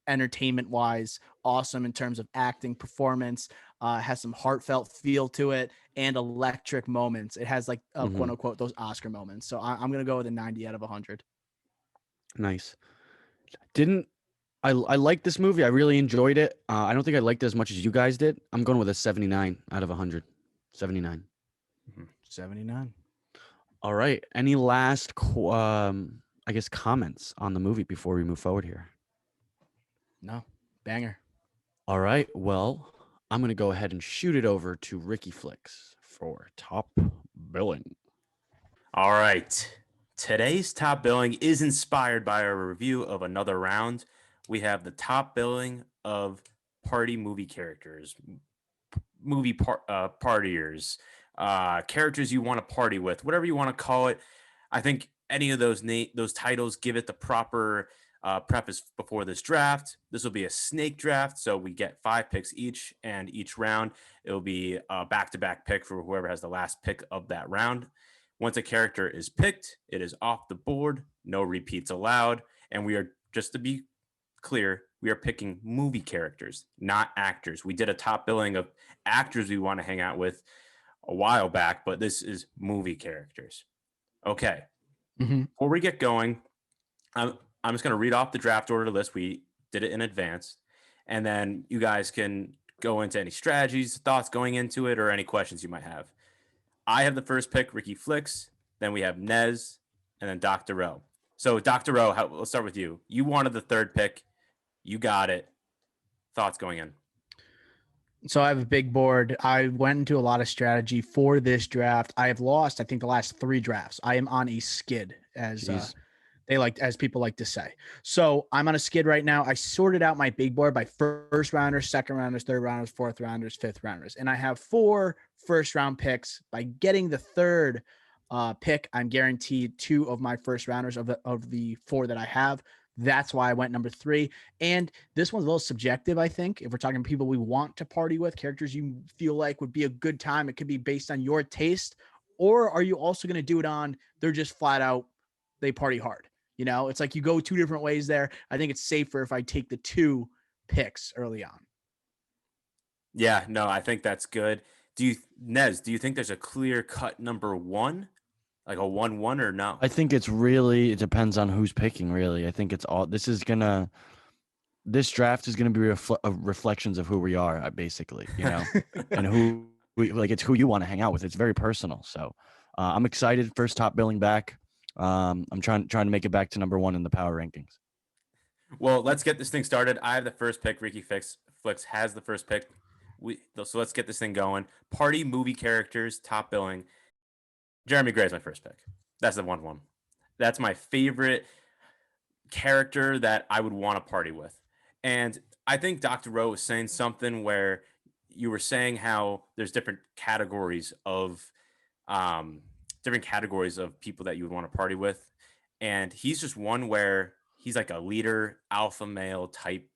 entertainment wise, awesome in terms of acting, performance, has some heartfelt feel to it and electric moments. It has like quote unquote those Oscar moments. So I'm gonna go with a 90 out of 100. Nice. I like this movie. I really enjoyed it. I don't think I liked it as much as you guys did. I'm going with a 79 out of 100. 79. 79. All right. Any last, comments on the movie before we move forward here? No. Banger. All right. Well, I'm going to go ahead and shoot it over to Ricky Flix for top billing. All right. Today's top billing is inspired by our review of Another Round. We have the top billing of party movie characters, partiers, characters you want to party with, whatever you want to call it. I think any of those titles give it the proper preface before this draft. This will be a snake draft, so we get 5 picks each, and each round it will be a back-to-back pick for whoever has the last pick of that round. Once a character is picked, it is off the board, no repeats allowed, and we are, just to be clear, we are picking movie characters, not actors. We did a top billing of actors we want to hang out with a while back, but this is movie characters. Okay. Before we get going, I'm just going to read off the draft order list. We did it in advance, and then you guys can go into any strategies, thoughts going into it, or any questions you might have. I have the first pick, Ricky Flix. Then we have Nez, and then Dr. Rowe. So, Dr. Rowe, let's start with you. You wanted the third pick. You got it. Thoughts going in? So I have a big board. I went into a lot of strategy for this draft. I have lost, I think, the last 3 drafts. I am on a skid, as people like to say. So I'm on a skid right now. I sorted out my big board by first rounders, second rounders, third rounders, fourth rounders, fifth rounders, and I have 4 first round picks. By getting the third pick, I'm guaranteed 2 of my first rounders of the 4 that I have. That's why I went number 3. And this one's a little subjective, I think. If we're talking people we want to party with, characters you feel like would be a good time, it could be based on your taste. Or are you also going to do it on they're just flat out, they party hard? It's like you go 2 different ways there. I think it's safer if I take the 2 picks early on. Yeah, no, I think that's good. Nez, do you think there's a clear cut number 1? Like a 1-1 or no? I think it depends on who's picking, really. I think this draft is gonna be reflections of who we are, basically, and who it's who you want to hang out with. It's very personal. So I'm excited. First top billing back. I'm trying to make it back to number 1 in the power rankings. Well, let's get this thing started. I have the first pick. Ricky Flix has the first pick. So let's get this thing going. Party movie characters, top billing. Jeremy Gray is my first pick. That's the 1-1. That's my favorite character that I would want to party with. And I think Dr. Rowe was saying something where you were saying how there's different categories of people that you would want to party with. And he's just one where he's like a leader, alpha male type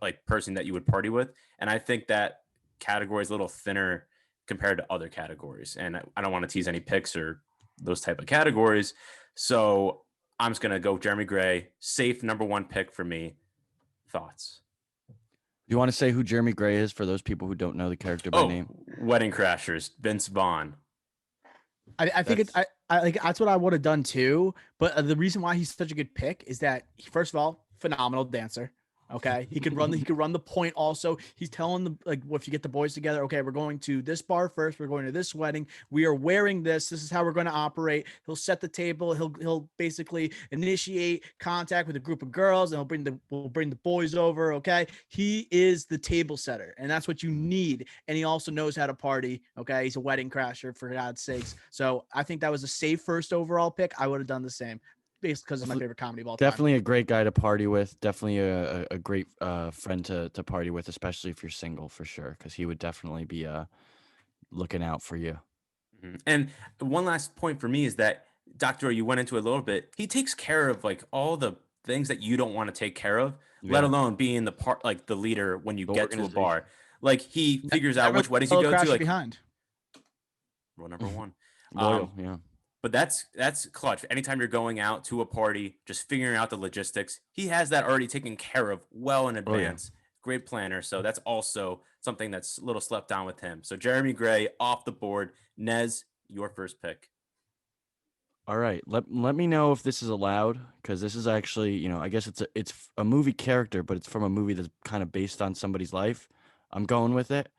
like person that you would party with. And I think that category is a little thinner compared to other categories. And I don't want to tease any picks or those type of categories. So I'm just going to go Jeremy Gray, safe number 1 pick for me. Thoughts? You want to say who Jeremy Gray is for those people who don't know the character by name? Wedding Crashers, Vince Vaughn. I think that's what I would have done too. But the reason why he's such a good pick is that first of all, phenomenal dancer. Okay, he could run. He could run the point. Also, he's telling the like, well, if you get the boys together, okay, we're going to this bar first. We're going to this wedding. We are wearing this. This is how we're going to operate. He'll set the table. He'll basically initiate contact with a group of girls, and we'll bring the boys over. Okay, he is the table setter, and that's what you need. And he also knows how to party. Okay, he's a wedding crasher for God's sakes. So I think that was a safe first overall pick. I would have done the same. Based because it's my favorite comedy of all time. Definitely a great guy to party with. Definitely a great friend to party with, especially if you're single, for sure. Because he would definitely be looking out for you. And one last point for me is that Dr. O, you went into it a little bit. He takes care of like all the things that you don't want to take care of, let alone being the part like the leader when you get to a bar. Like he figures out which weddings you go to. Like behind. Rule number one. Loyal, yeah. But that's clutch. Anytime you're going out to a party, just figuring out the logistics, he has that already taken care of well in advance. Great planner. So that's also something that's a little slept on with him. So Jeremy Gray off the board. Nez, your first pick. All right. Let me know if this is allowed, because this is actually, I guess it's a movie character, but it's from a movie that's kind of based on somebody's life. I'm going with it.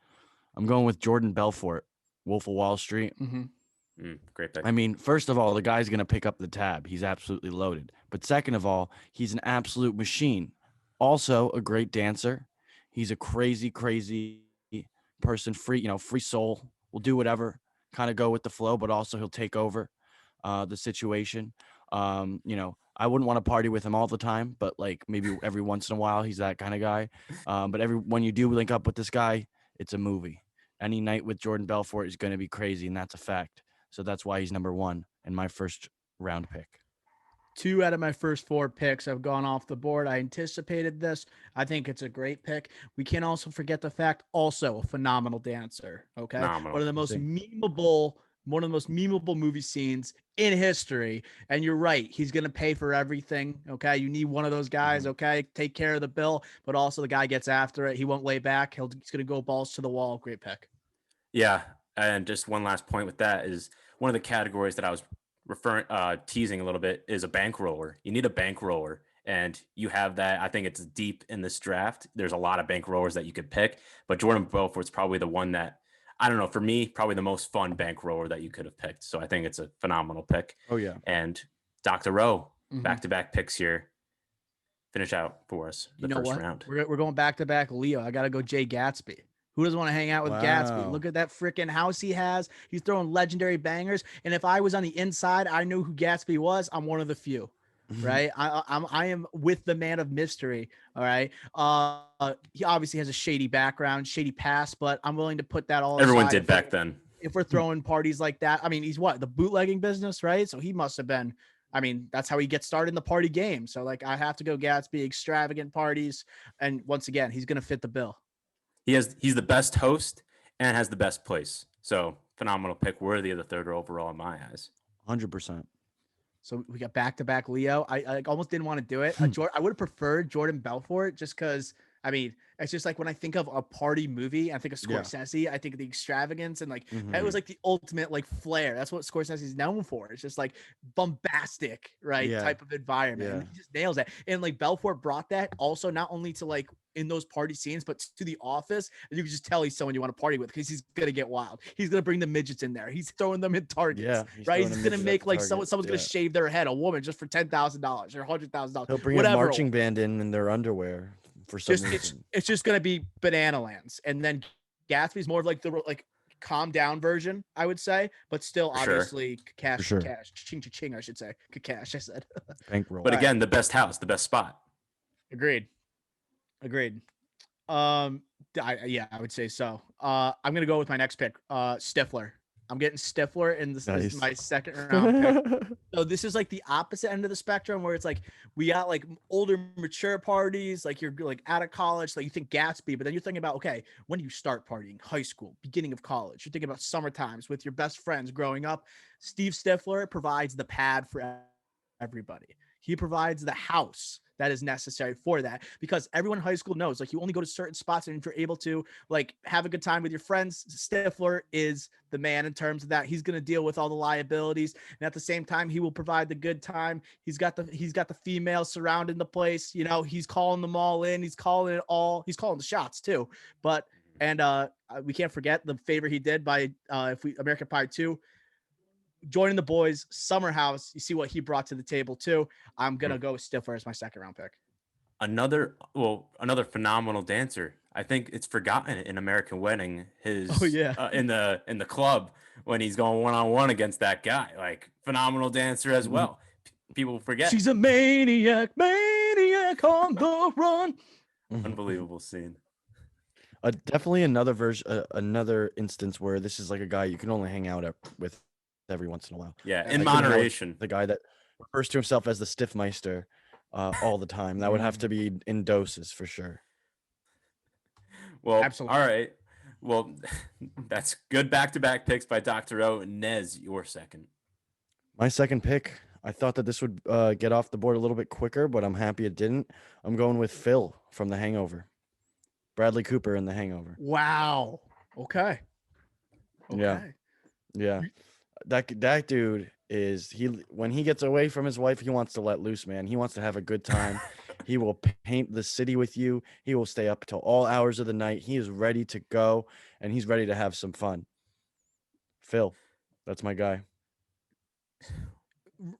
I'm going with Jordan Belfort, Wolf of Wall Street. Mm-hmm. Great pick. I mean, first of all, the guy's going to pick up the tab. He's absolutely loaded. But second of all, he's an absolute machine. Also, a great dancer. He's a crazy, crazy person, free soul. Will do whatever, kind of go with the flow, but also he'll take over the situation. I wouldn't want to party with him all the time, but like maybe every once in a while, he's that kind of guy. But when you do link up with this guy, it's a movie. Any night with Jordan Belfort is going to be crazy, and that's a fact. So that's why he's number one in my first round pick. 2 out of my first 4 picks have gone off the board. I anticipated this. I think it's a great pick. We can't also forget the fact, also a phenomenal dancer. Okay. Phenomenal. One of the most memeable movie scenes in history. And you're right. He's going to pay for everything. Okay. You need one of those guys. Okay. Take care of the bill, but also the guy gets after it. He won't lay back. He's going to go balls to the wall. Great pick. Yeah. And just one last point with that is one of the categories that I was teasing a little bit is a bankroller. You need a bankroller, and you have that. I think it's deep in this draft. There's a lot of bankrollers that you could pick, but Jordan Belfort's probably the one that, I don't know, for me, probably the most fun bankroller that you could have picked. So I think it's a phenomenal pick. Oh, yeah. And Dr. O, back-to-back picks here. Finish out for us the first round. We're going back-to-back Leo. I got to go Jay Gatsby. Who doesn't want to hang out with Gatsby? Look at that freaking house he has. He's throwing legendary bangers. And if I was on the inside, I knew who Gatsby was. I'm one of the few, right? I am with the man of mystery. All right. He obviously has a shady background, shady past, but I'm willing to put that all. Everyone did back then. If we're throwing parties like that, I mean, he's the bootlegging business, right? So he must have been. I mean, that's how he gets started in the party game. So like, I have to go Gatsby, extravagant parties, and once again, he's gonna fit the bill. He's the best host and has the best place. So phenomenal pick, worthy of the third overall in my eyes. 100%. So we got back-to-back Leo. I almost didn't want to do it. I would have preferred Jordan Belfort just because, I mean, it's just like when I think of a party movie, I think of Scorsese. I think of the extravagance and like that was like the ultimate like flair. That's what Scorsese's known for. It's just like bombastic, right? Type of environment. And he just nails that. And like Belfort brought that also not only to like in those party scenes, but to the office. And you can just tell he's someone you want to party with because he's gonna get wild. He's gonna bring the midgets in there. He's throwing them in Targets, right? He's gonna make like someone's gonna shave their head, a woman, just for $10,000 or $100,000. He'll bring a marching band in their underwear for some reason. It's just gonna be banana lands. And then Gatsby's more of like the calm down version, I would say, but still obviously cash, ching, I should say. Cash, I said. Bankroll. But again, the best house, the best spot. Agreed. I would say so. I'm gonna go with my next pick, Stifler. I'm getting Stifler in this. This is my second round pick. So this is like the opposite end of the spectrum where it's like we got like older, mature parties, like you're like out of college, like you think Gatsby, but then you're thinking about, okay, when do you start partying? High school, beginning of college. You're thinking about summer times with your best friends growing up. Steve Stifler provides the pad for everybody. He provides the house that is necessary for that, because everyone in high school knows, like, you only go to certain spots, and if you're able to like have a good time with your friends, Stifler is the man in terms of that. He's going to deal with all the liabilities, and at the same time, he will provide the good time. He's got the females surrounding the place. You know, he's calling them all in. He's calling it all. He's calling the shots too. But we can't forget the favor he did by if we American Pie 2, joining the boys, Summer House. You see what he brought to the table too. I'm gonna go with Stifler as my second round pick. Another phenomenal dancer. I think it's forgotten in American Wedding. His in the club when he's going 1-on-1 against that guy. Like, phenomenal dancer as well. People forget. She's a maniac on the run. Unbelievable scene. Definitely another version, another instance where this is like a guy you can only hang out with every once in a while. Yeah, And in I couldn't go with moderation. the guy that refers to himself as the Stiffmeister all the time. That would have to be in doses for sure. Well, Absolutely. all right. Well, that's good back-to-back picks by Dr. O. Nez, your second. My second pick, I thought that this would get off the board a little bit quicker, but I'm happy it didn't. I'm going with Phil from The Hangover. Bradley Cooper in The Hangover. Wow. Okay. Yeah. That dude is when he gets away from his wife, he wants to let loose, man. He wants to have a good time. He will paint the city with you. He will stay up till all hours of the night. He is ready to go, and he's ready to have some fun. Phil, that's my guy.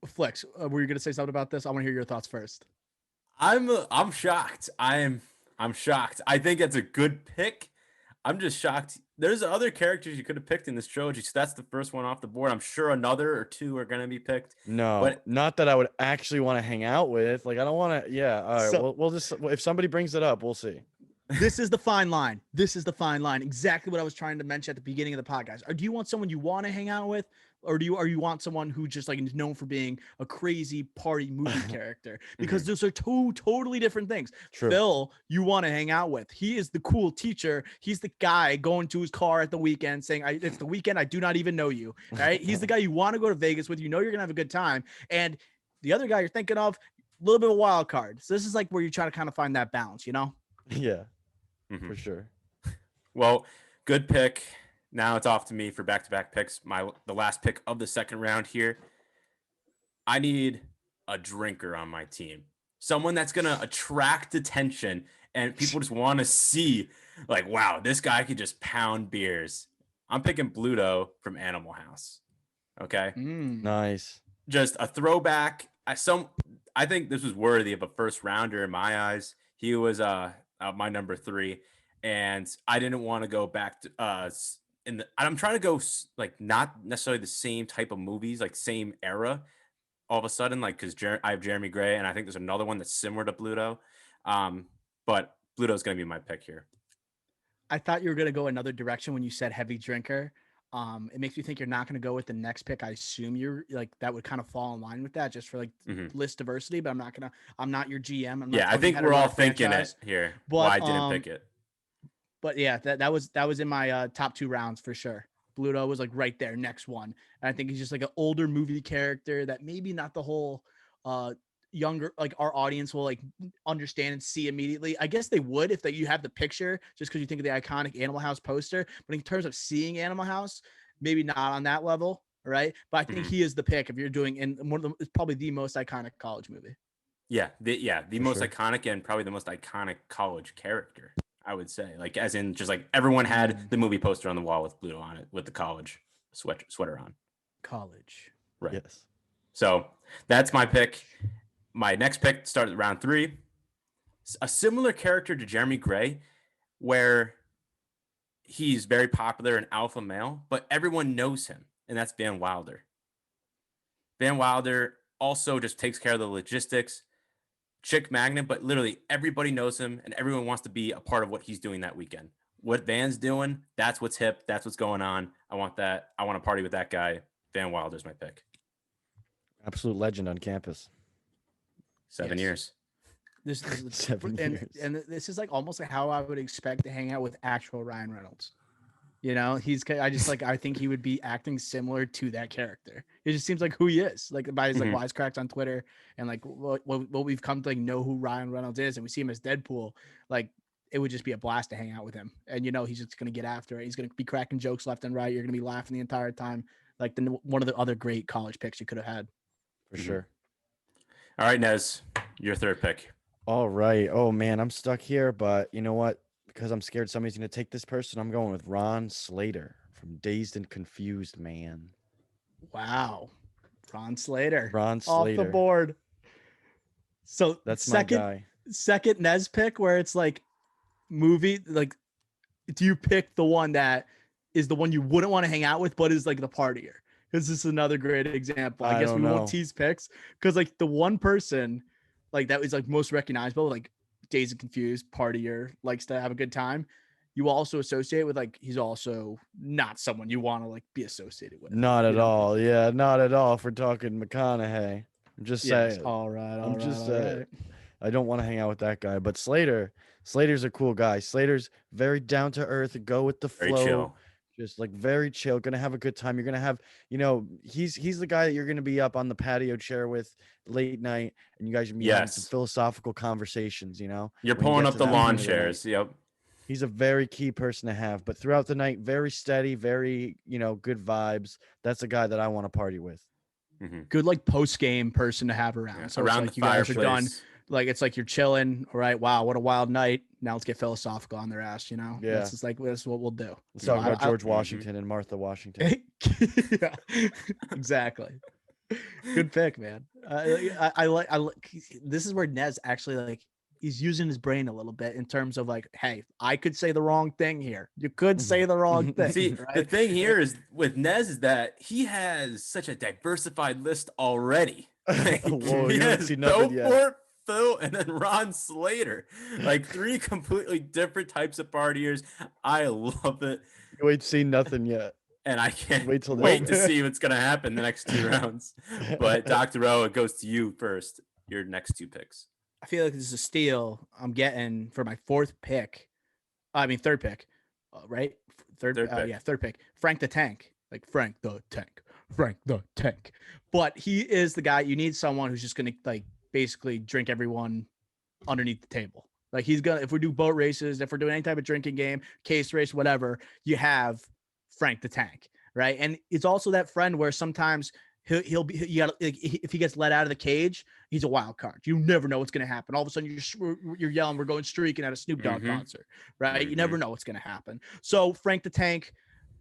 Flex, were you gonna say something about this? I want to hear your thoughts first. I'm shocked. I'm shocked. I think it's a good pick. I'm just shocked. There's other characters you could have picked in this trilogy, so that's the first one off the board. I'm sure another or two are gonna be picked. No, but not that I would actually want to hang out with. Like, I don't want to. Yeah, all right. So- we'll just, if somebody brings it up, we'll see. This is the fine line. Exactly what I was trying to mention at the beginning of the podcast. Or do you want someone you want to hang out with, or do you want someone who just like is known for being a crazy party movie character? Because those are two totally different things. True. Phil, you want to hang out with. He is the cool teacher. He's the guy going to his car at the weekend saying, "It's the weekend. I do not even know you." Right? He's the guy you want to go to Vegas with. You know you're gonna have a good time. And the other guy you're thinking of, a little bit of a wild card. So this is like where you're trying to kind of find that balance, you know? Yeah, Mhm. for sure. Well, good pick. Now it's off to me for back-to-back picks. The last pick of the second round here. I need a drinker on my team. Someone that's going to attract attention and people just want to see, like, wow, this guy could just pound beers. I'm picking Bluto from Animal House. Okay? Nice. Just a throwback. I think this was worthy of a first rounder in my eyes. He was my number 3, and I didn't want to go back to I'm trying to go like not necessarily the same type of movies, like same era. All of a sudden, like, because I have Jeremy Gray, and I think there's another one that's similar to Bluto. But Bluto's gonna be my pick here. I thought you were gonna go another direction when you said heavy drinker. It makes me think you're not gonna go with the next pick. I assume you're like that would kind of fall in line with that just for like list diversity, but I'm not your GM. Yeah, I think we're all thinking it here. But why I didn't pick it. But yeah, that was in my top 2 rounds for sure. Bluto was like right there, next one. And I think he's just like an older movie character that maybe not the whole younger, like our audience will like understand and see immediately. I guess they would if you have the picture just because you think of the iconic Animal House poster. But in terms of seeing Animal House, maybe not on that level, right? But I think he is the pick if you're doing in one of the, it's probably the most iconic college movie. Yeah, the most sure. iconic and probably the most iconic college character, I would say. Like, as in just like everyone had the movie poster on the wall with Bluto on it with the college sweater on. College. Right. Yes. So that's my pick. My next pick started round 3. A similar character to Jeremy Gray, where he's very popular and alpha male, but everyone knows him, and that's Van Wilder. Van Wilder also just takes care of the logistics. Chick magnet, but literally everybody knows him and everyone wants to be a part of what he's doing that weekend. What Van's doing, that's what's hip. That's what's going on. I want that. I want to party with that guy. Van Wilder's my pick. Absolute legend on campus. 7 years. This is 7 years. and this is like almost like how I would expect to hang out with actual Ryan Reynolds. You know, I just like, I think he would be acting similar to that character. It just seems like who he is, like by his like Mhm. wisecracks on Twitter and like what we've come to like know who Ryan Reynolds is, and we see him as Deadpool. Like it would just be a blast to hang out with him, and you know he's just gonna get after it. He's gonna be cracking jokes left and right. You're gonna be laughing the entire time. Like one of the other great college picks you could have had. For Mhm. sure. All right, Nez, your third pick. All right. Oh man, I'm stuck here, but you know what? Because I'm scared somebody's gonna take this person, I'm going with Ron Slater from Dazed and Confused, man. Wow, Ron Slater Ron off the Slater. board. So That's my second guy. Nez pick, where it's like movie, like do you pick the one that is the one you wouldn't want to hang out with, but is like the partier? Because this is another great example. I I guess don't we know. won't tease picks because like the one person like that is like most recognizable, like Dazed and Confused, partier, likes to have a good time. You also associate with like he's also not someone you want to like be associated with. Not you at know? all. Yeah, not at all. If we're talking McConaughey, I'm just Yes. saying. All right. All I'm right. just All saying. right. I don't want to hang out with that guy. But Slater's a cool guy. Slater's very down to earth, go with the Very flow. chill. Just like very chill, gonna have a good time. You're gonna have, he's the guy that you're gonna be up on the patio chair with late night, and you guys are gonna be having some Yes. philosophical conversations. You're when you pulling get up to the that lawn point of the night. chairs. Yep. He's a very key person to have, but throughout the night, very steady, very good vibes. That's a guy that I want to party with. Mhm. Good like post game person to have around. Yeah, So around it's like the you guys are done. fireplace. Like it's like you're chilling. All right. Wow, what a wild night. Now let's get philosophical on their ass. You know. Yeah. That's just like that's what we'll do. Let's So talk about George Mhm. Washington and Martha Washington. yeah, exactly. Good pick, man. I like. This is where Nez actually like he's using his brain a little bit in terms of like, hey, I could say the wrong thing here. You could say the wrong thing. See, right? the thing here is with Nez is that he has such a diversified list already. Whoa, He you haven't has seen nothing yet. Belfort, Phil, and then Ron Slater. Like 3 completely different types of partiers. I love it. You ain't seen nothing yet. And I can't Wait till wait this- to see what's going to happen the next 2 rounds. But Dr. O, it goes to you first. Your next 2 picks. I feel like this is a steal I'm getting for my third pick, right? Third pick. yeah, third pick. Frank the Tank, like Frank the Tank. But he is the guy you need someone who's just gonna like basically drink everyone underneath the table. Like he's gonna, if we do boat races, if we're doing any type of drinking game, case race, whatever, you have Frank the Tank, right? And it's also that friend where sometimes he'll be, you gotta, like, if he gets let out of the cage, he's a wild card. You never know what's gonna happen. All of a sudden you're yelling, "We're going streaking at a Snoop Dogg concert," right? You never know what's gonna happen. So Frank the Tank,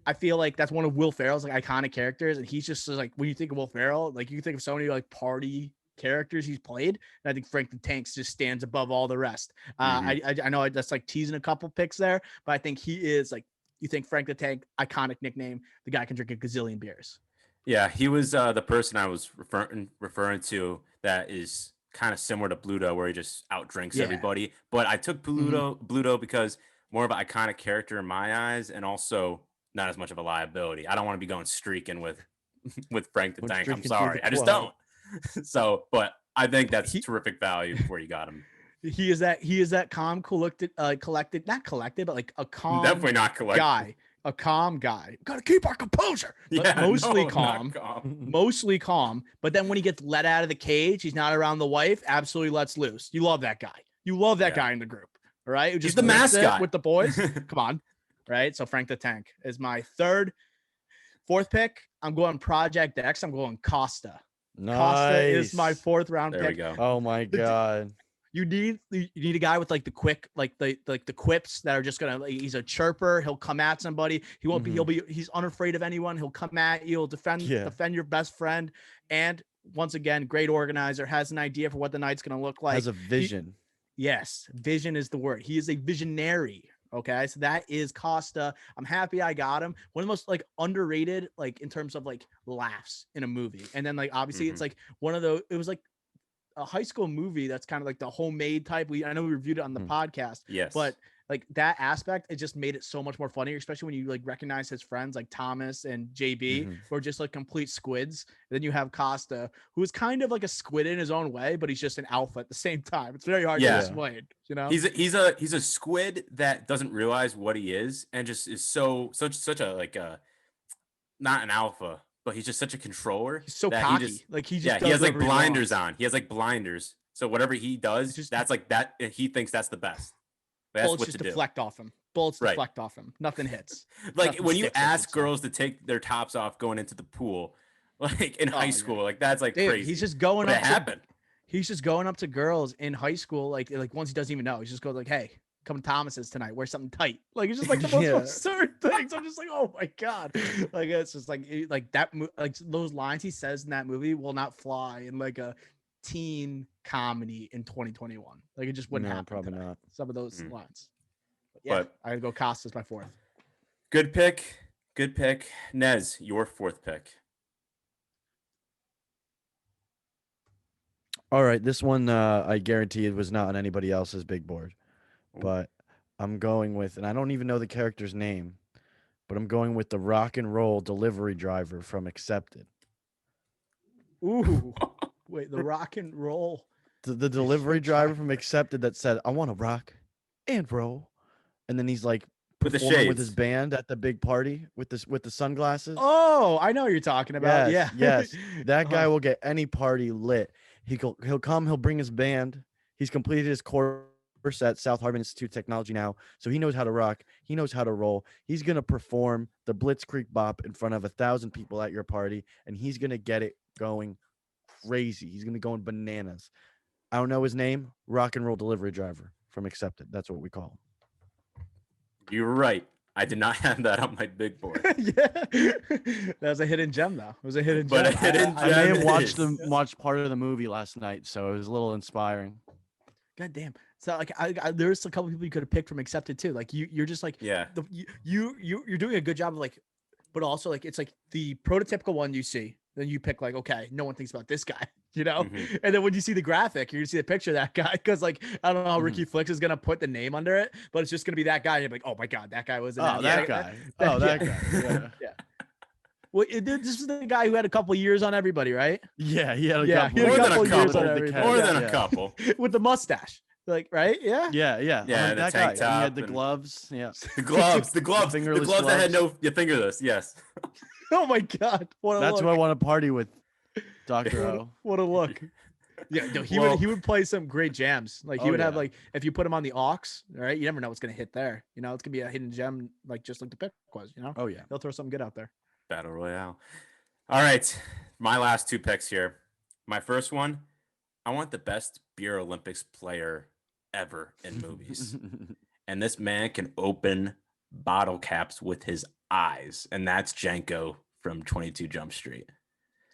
I feel like that's one of Will Ferrell's like iconic characters, and he's just like when you think of Will Ferrell, like you think of so many like party characters he's played, and I think Frank the Tank just stands above all the rest. I know that's like teasing a couple picks there, but I think he is like, you think Frank the Tank, iconic nickname, the guy can drink a gazillion beers. Yeah, he was the person I was referring to that is kind of similar to Bluto, where he just outdrinks everybody. But I took Bluto because more of an iconic character in my eyes, and also not as much of a liability. I don't want to be going streaking with Frank the Tank. I'm sorry, I just don't. So, but I think that's terrific value before you got him. He is that calm, collected, not collected, but like a calm, definitely not collected guy. A calm guy. Gotta keep our composure. Yeah, mostly no, calm. calm. Mostly calm. But then when he gets let out of the cage, he's not around the wife. Absolutely lets loose. You love that guy. You love that guy in the group. All right. He's the mascot with the boys. Come on. Right. So Frank the Tank is my fourth pick. I'm going Project X. I'm going Costa. Nice. Costa is my 4th round there pick. We go. Oh my god. You need a guy with like the quick, like the quips that are just gonna. Like, he's a chirper. He'll come at somebody. He won't be. He's unafraid of anyone. He'll come at you. He'll defend your best friend. And once again, great organizer. Has an idea for what the night's gonna look like. Has a vision. Yes, vision is the word. He is a visionary. Okay, so that is Costa. I'm happy I got him. One of the most like underrated, like in terms of like laughs in a movie. And then like obviously it's like one of those. It was like a high school movie that's kind of like the homemade type. I know we reviewed it on the podcast, Yes. but like that aspect, it just made it so much more funnier, especially when you like recognize his friends like Thomas and JB, Mhm. who are just like complete squids. And then you have Costa, who is kind of like a squid in his own way, but he's just an alpha at the same time. It's very hard Yeah. to explain, you know? He's a squid that doesn't realize what he is and just is such a like a not an alpha, but he's just such a controller. He's so that cocky. He just, like he just yeah, does he has like whatever he blinders wants. on. He has like blinders. So whatever he does, just- that's like that. He thinks that's the best. That's Bullets what just to do. deflect off him. Bullets Right. deflect off him. Nothing hits. Like Nothing when you sticks, I should ask say. girls to take their tops off going into the pool, like in Oh, high yeah. school, like that's like Dude, crazy. he's just going but up it to happened. he's just going up to girls in high school, like once he doesn't even know. He's just going like, "Hey, come to Thomas's tonight. Wear something tight." Like it's just like the most Yeah. absurd things. I'm just like, oh my god. Like it's just like that. Like those lines he says in that movie will not fly in like a teen comedy in 2021. Like it just wouldn't No, happen. probably today, not. Some of those Mhm. lines. But yeah, But- I gotta go. Costa's my fourth. Good pick. Good pick. Nez, your fourth pick. All right, this one I guarantee it was not on anybody else's big board, Ooh. but I'm going with, and I don't even know the character's name, but I'm going with the rock and roll delivery driver from Accepted. Ooh, wait, the rock and roll. The delivery driver driver. from Accepted that said, "I want to rock and roll," and then he's like With the performing with his shades. band at the big party with the sunglasses. Oh, I know what you're talking about. Yes, Yeah. yes. That guy Uh-huh. will get any party lit. He'll come. He'll bring his band. He's completed his course at South Harbor Institute of Technology now, so he knows how to rock. He knows how to roll. He's gonna perform the Blitzkrieg Bop in front of 1,000 people at your party, and he's gonna get it going crazy. He's gonna go in bananas. I don't know his name. Rock and roll delivery driver from Accepted. That's what we call him. You're right. I did not have that on my big board. Yeah, that was a hidden gem, though. It was a hidden But gem. a hidden I may gem have watched is- watched part of the movie last night, so it was a little inspiring. God damn. So like, there's a couple people you could have picked from Accepted too. Like you're just like Yeah. you're doing a good job of like, but also like it's like the prototypical one you see, then you pick like, okay, no one thinks about this guy, you know. Mhm. And then when you see the graphic, you're gonna see the picture of that guy because like I don't know how Mhm. Ricky Flicks is gonna put the name under it, but it's just gonna be that guy. And you're like, oh my god, that guy was in Oh, that that guy. that- Oh, that yeah. guy. Yeah. Well, this was the guy who had a couple years on everybody, right? Yeah, he had a Yeah, couple. he had a More than a couple years couple. on The everything. cat, More than yeah. a couple. With the mustache, like right? Yeah. Yeah, yeah. Yeah, like the that tank guy. And he had top the and- gloves. Yeah. The gloves, the gloves fingerless that had gloves. no you fingerless. Yes. Oh my god, what a That's look! what I want to party with, Dr. O. What a look! Yeah, no, he Well- would play some great jams. Like he Oh, would have yeah. like if you put him on the aux, right? You never know what's gonna hit there. You know, it's gonna be a hidden gem, like just like the pick was. You know, Oh yeah. he'll throw something good out there. Battle Royale. All right. My last two picks here. My first one, I want the best Beer Olympics player ever in movies. And this man can open bottle caps with his eyes. And that's Jenko from 22 Jump Street.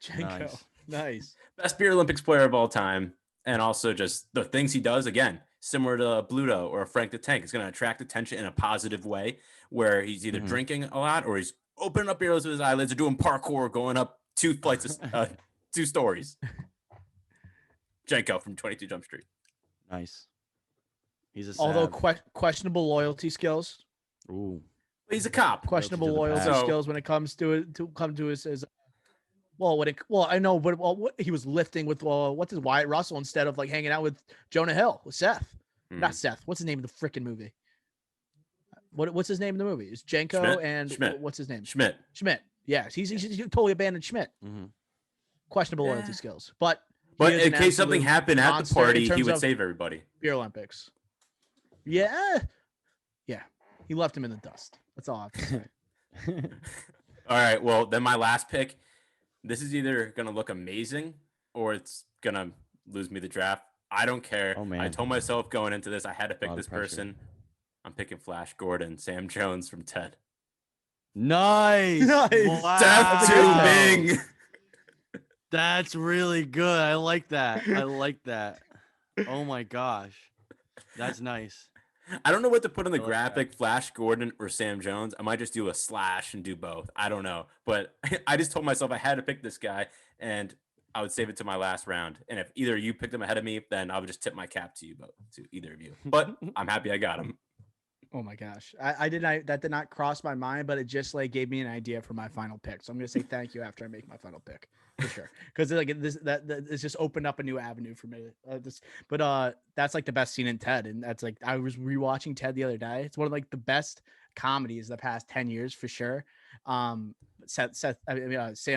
Jenko, Nice. nice. Best Beer Olympics player of all time. And also just the things he does, again, similar to Bluto or Frank the Tank. It's going to attract attention in a positive way where he's either Mhm. drinking a lot or he's opening up beers with his eyelids or doing parkour going up 2 flights of 2 stories. Jenko from 22 Jump Street. Nice. He's a Although sav. questionable loyalty skills, Ooh. He's a cop. questionable to the loyalty past. So- skills when it comes to it to come to his well, I know, but what he was lifting with what's his Wyatt Russell instead of like hanging out with Jonah Hill with Seth. Hmm. Not Seth. What's the name of the freaking movie? What's his name in the movie? It's Jenko Schmidt? and Schmidt. what's his name? Schmidt. Schmidt. Yes, he's totally abandoned Schmidt. Mhm. Questionable Yeah. loyalty skills, but he But is in an case something absolute happened at the monster in party, he terms would of save everybody. Beer Olympics. Yeah, yeah. He left him in the dust. That's all I have to say. All right. Well, then my last pick. This is either going to look amazing or it's going to lose me the draft. I don't care. Oh, I man. told myself going into this, I had to pick Lot of this pressure. person. I'm picking Flash Gordon, Sam Jones from Ted. Nice. Nice. Wow. Death a to good Ming. That's really good. I like that. I like that. Oh my gosh. That's nice. I don't know what to put on the I like graphic, Flash Gordon or Sam Jones. I might just do a slash and do both. I don't know. But I just told myself I had to pick this guy. And I would save it to my last round. And if either of you picked him ahead of me, then I would just tip my cap to you, to either of you. But I'm happy I got him. Oh my gosh. I did not, that did not cross my mind, but it just like gave me an idea for my final pick. So I'm gonna say thank you after I make my final pick for sure. Because like this that it's just opened up a new avenue for me. That's like the best scene in Ted, and that's like I was rewatching Ted the other day. It's one of like the best comedies the past 10 years for sure. Sam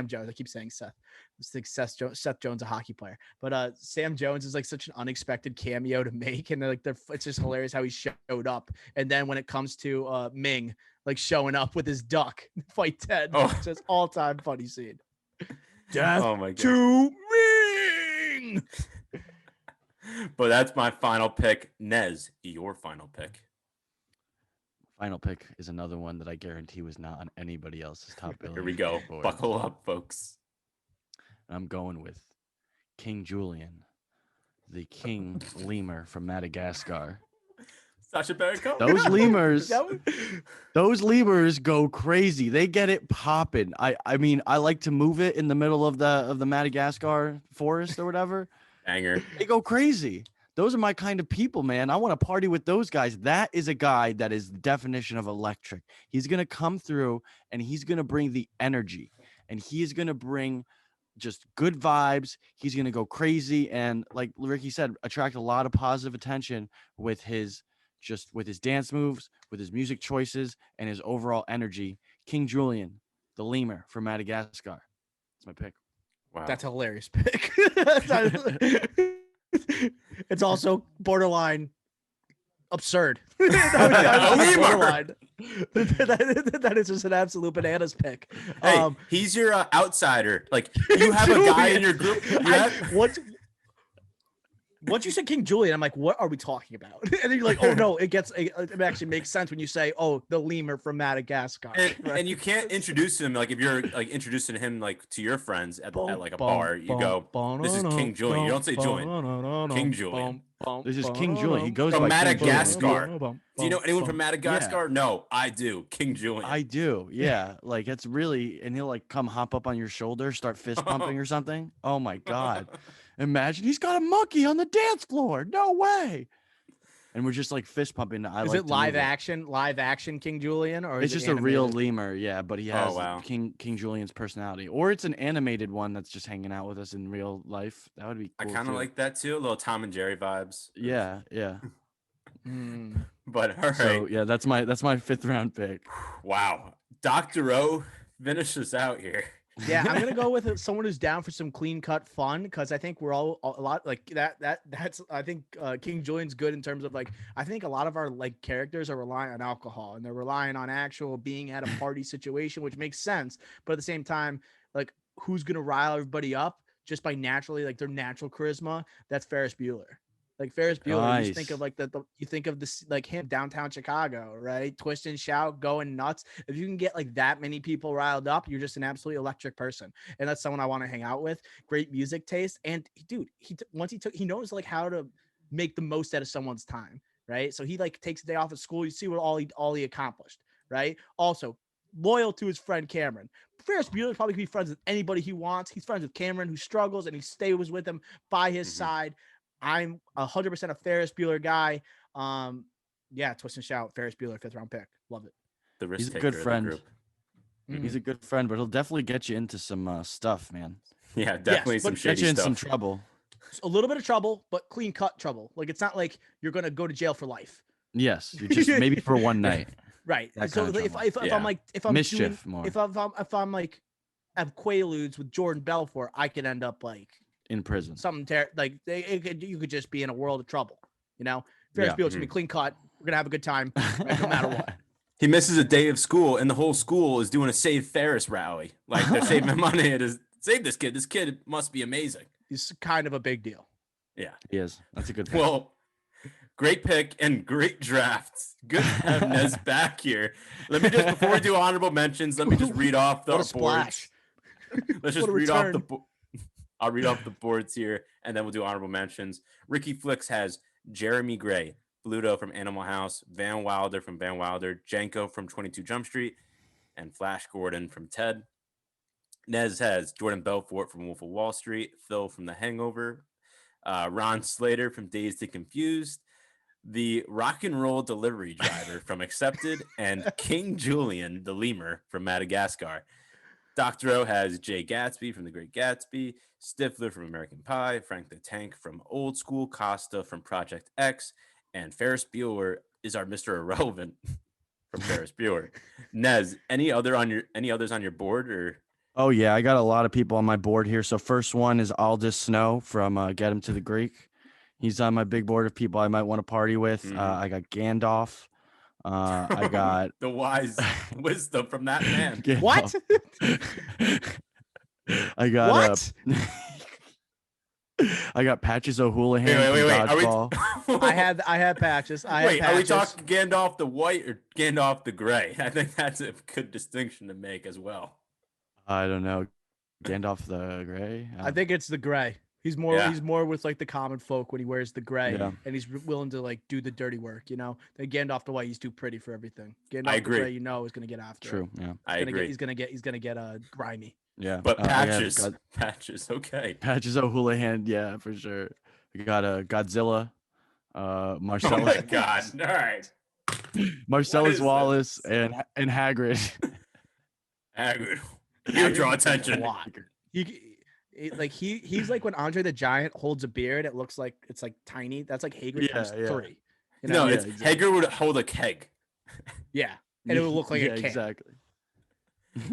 Jones. I keep saying Seth. It's like Seth Jones, a hockey player, but Sam Jones is like such an unexpected cameo to make, and it's just hilarious how he showed up. And then when it comes to Ming, like showing up with his duck, fight Ted, it's just all time funny scene. Death my God. to Ming. But that's my final pick. Nez, your final pick. Final pick is another one that I guarantee was not on anybody else's top billing. Here we go. board. Buckle up, folks. I'm going with King Julian, the king lemur from Madagascar. Sacha Baron Cohen. Those lemurs go crazy. They get it popping. I mean, I like to move it in the middle of the Madagascar forest or whatever. Banger. They go crazy. Those are my kind of people, man. I want to party with those guys. That is a guy that is the definition of electric. He's going to come through and he's going to bring the energy, and he is going to bring just good vibes. He's going to go crazy. And like Ricky said, attract a lot of positive attention with his dance moves, with his music choices, and his overall energy. King Julian, the lemur from Madagascar. That's my pick. Wow. That's a hilarious pick. It's also borderline absurd. That is just an absolute bananas pick. Hey, he's your outsider. Like, you have a guy in your group. Once you said King Julian, I'm like, what are we talking about? And then you're like, oh no, it actually makes sense when you say, oh, the lemur from Madagascar. And you can't introduce him, like if you're like introducing him like to your friends at like a bar, you go, this is King Julian. You don't say Julian. King Julian. This is King Julian. He goes from by Madagascar. Do you know anyone from Madagascar? Yeah. No, I do. King Julian. I do. Yeah. Like it's really, and he'll like come hop up on your shoulder, start fist pumping or something. Oh my God. Imagine he's got a monkey on the dance floor. No way. And we're just like fist pumping. Is it live action King Julian, or it's is just it a real lemur? Yeah, but he has wow. King Julian's personality, or it's an animated one that's just hanging out with us in real life. That would be cool. I kind of like that too. A little Tom and Jerry vibes. Yeah. But all right. So yeah, that's my 5th round pick. Wow. Dr. O, finish us out here. Yeah, I'm gonna go with someone who's down for some clean cut fun, because I think we're all a lot like that's I think King Julian's good in terms of like, I think a lot of our like characters are relying on alcohol, and they're relying on actual being at a party situation, which makes sense. But at the same time, like, who's gonna rile everybody up just by naturally like their natural charisma? That's Ferris Bueller. Like Ferris Bueller, you just think of like you think of this like him downtown Chicago, right? Twist and shout, going nuts. If you can get like that many people riled up, you're just an absolutely electric person, and that's someone I want to hang out with. Great music taste, and dude, he knows like how to make the most out of someone's time, right? So he like takes a day off of school. You see what all he accomplished, right? Also loyal to his friend Cameron. Ferris Bueller probably can be friends with anybody he wants. He's friends with Cameron, who struggles, and he stays with him by his side. I'm 100% a Ferris Bueller guy. Yeah, twist and shout. Ferris Bueller, 5th round pick. Love it. He's a good friend. He's a good friend, but he'll definitely get you into some stuff, man. Yeah, definitely some shady get you in stuff. some trouble. A little bit of trouble, but clean cut trouble. Like, it's not like you're gonna go to jail for life. Yes, you just maybe for one night. Right. That So kind of if trouble. I'm like if I'm Mischief doing, more. if I'm like have Quaaludes with Jordan Belfort, I could end up like in prison. Something you could just be in a world of trouble. You know, Ferris Bueller's gonna be clean cut. We're gonna have a good time, right, no matter what. He misses a day of school, and the whole school is doing a Save Ferris rally. Like, they're saving money. It is save this kid. This kid must be amazing. He's kind of a big deal. Yeah, he is. That's a good pick. Well, great pick and great drafts. Good to have Nez back here. Let me just, before we do honorable mentions, let me just read off the boards. Let's just read off the board. I'll read off the boards here, and then we'll do honorable mentions. Ricky Flicks has Jeremy Gray, Bluto from Animal House, Van Wilder from Van Wilder, Janko from 22 Jump Street, and Flash Gordon from Ted. Nez has Jordan Belfort from Wolf of Wall Street, Phil from The Hangover, Ron Slater from Dazed and Confused, the rock and roll delivery driver from Accepted, and King Julian, the lemur from Madagascar. Dr. O has Jay Gatsby from The Great Gatsby, Stifler from American Pie, Frank the Tank from Old School, Costa from Project X, and Ferris Bueller is our Mr. Irrelevant from Ferris Bueller. Nez, any others on your board or? Oh yeah, I got a lot of people on my board here. So first one is Aldous Snow from Get Him to the Greek. He's on my big board of people I might want to party with. Mhm. I got Gandalf. I got the wise wisdom from that man. What? I got What? I got Patches O'Houlihan. Wait. Dodgeball. I had patches. Wait, are we patches. talking Gandalf the White or Gandalf the Gray? I think that's a good distinction to make as well. I don't know. Gandalf the Gray. I think it's the gray. He's more Yeah. he's more with like the common folk when he wears the gray, Yeah. and he's willing to like do the dirty work, you know. Then Gandalf the White, he's too pretty for everything. Gandalf I the agree. Gray, you know, is gonna get after. it. True. Yeah. I He's gonna agree. He's gonna get grimy. Yeah. But I got Patches, Patches, okay. Patches O'Houlihan. Yeah, for sure. I got Godzilla. Oh Marcellus. my God! All right, Marcellus is Wallace this? and Hagrid. Hagrid, you draw attention. A lot. He's like when Andre the Giant holds a beard, it looks like it's like tiny. That's like Hagrid Yeah, times yeah. 3. You No, know? Yeah, it's exactly. Hagrid would hold a keg. Yeah, and it would look like yeah, a can. exactly.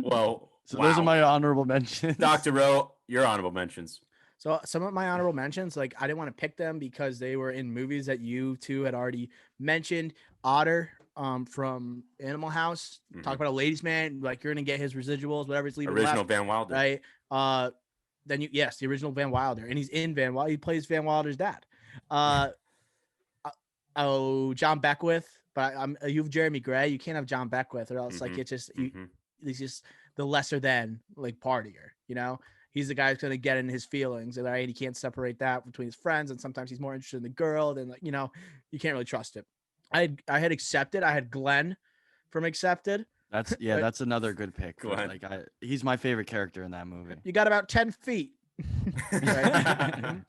Well, So those wow. are my honorable mentions. Dr. Rowe, your honorable mentions. So some of my honorable mentions, like I didn't want to pick them because they were in movies that you two had already mentioned. Otter, from Animal House, talk Mhm. about a ladies' man, like you're gonna get his residuals, whatever he's leaving Original left, Van Wilder. right? Then the original Van Wilder, and he's in Van Wilder. He plays Van Wilder's dad. John Beckwith, but you have Jeremy Gray. You can't have John Beckwith, or else like Mhm. it's just Mhm. he's just the lesser than like partier, you know. He's the guy who's gonna get in his feelings, and right, he can't separate that between his friends, and sometimes he's more interested in the girl than like, you know, you can't really trust it. I had Accepted. I had Glenn from Accepted. That's another good pick. Glenn. Like he's my favorite character in that movie. You got about 10 feet. Right?